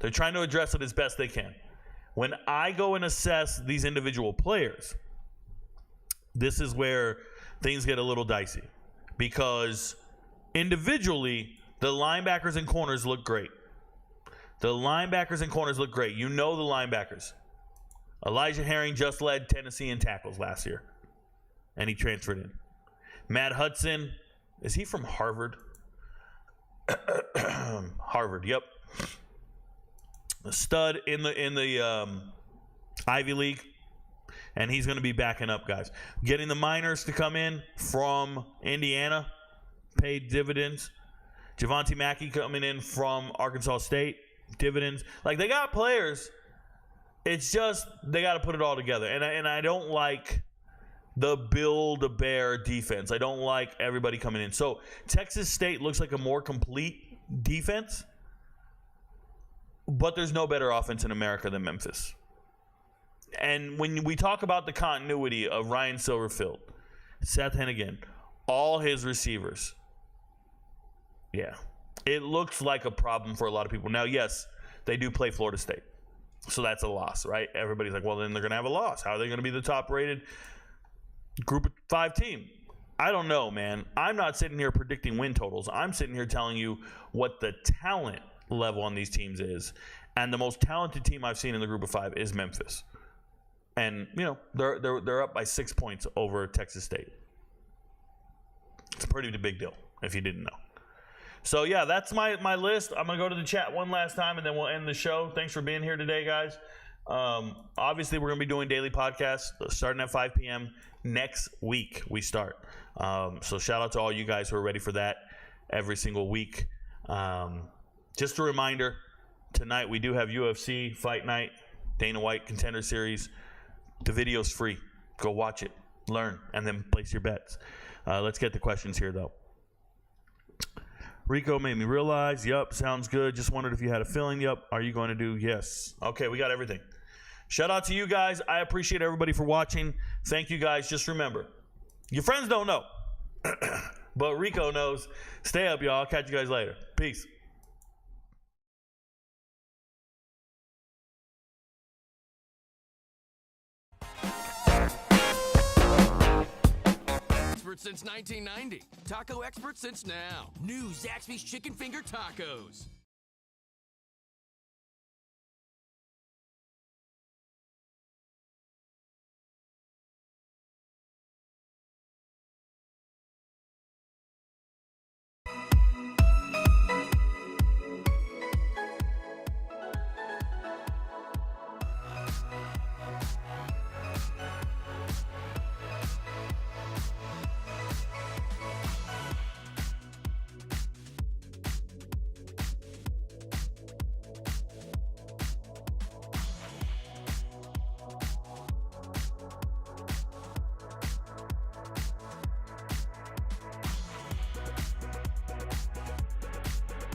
They're trying to address it as best they can. When I go and assess these individual players, this is where things get a little dicey, because individually, the linebackers and corners look great. The linebackers and corners look great. You know the linebackers. Elijah Herring just led Tennessee in tackles last year, and he transferred in. Matt Hudson, is he from Harvard? Harvard, yep. A stud in the Ivy League, and he's going to be backing up guys. Getting the minors to come in from Indiana paid dividends. Javonte Mackey coming in from Arkansas State, dividends. Like, they got players. It's just they got to put it all together. And I don't like the Build-A-Bear defense. I don't like everybody coming in. So Texas State looks like a more complete defense, but there's no better offense in America than Memphis. And when we talk about the continuity of Ryan Silverfield, Seth Hennigan, all his receivers, yeah, it looks like a problem for a lot of people. Now, yes, they do play Florida State, so that's a loss, right? Everybody's like, well, then they're going to have a loss. How are they going to be the top-rated group of 5 team? I don't know, man. I'm not sitting here predicting win totals. I'm sitting here telling you what the talent level on these teams is. And the most talented team I've seen in the group of 5 is Memphis. And, you know, they're up by 6 points over Texas State. It's a pretty big deal, if you didn't know. So, yeah, that's my list. I'm going to go to the chat one last time, and then we'll end the show. Thanks for being here today, guys. Obviously, we're going to be doing daily podcasts starting at 5 p.m. next week. We start. So shout out to all you guys who are ready for that every single week. Just a reminder, tonight we do have UFC Fight Night, Dana White Contender Series. The video's free. Go watch it, learn, and then place your bets. Let's get the questions here, though. Rico made me realize. Yup, sounds good. Just wondered if you had a feeling. Yup. Are you going to do? Yes. Okay, we got everything. Shout out to you guys. I appreciate everybody for watching. Thank you guys. Just remember, your friends don't know, but Rico knows. Stay up, y'all. I'll catch you guys later. Peace. Since 1990. Taco expert since now. New Zaxby's Chicken Finger Tacos.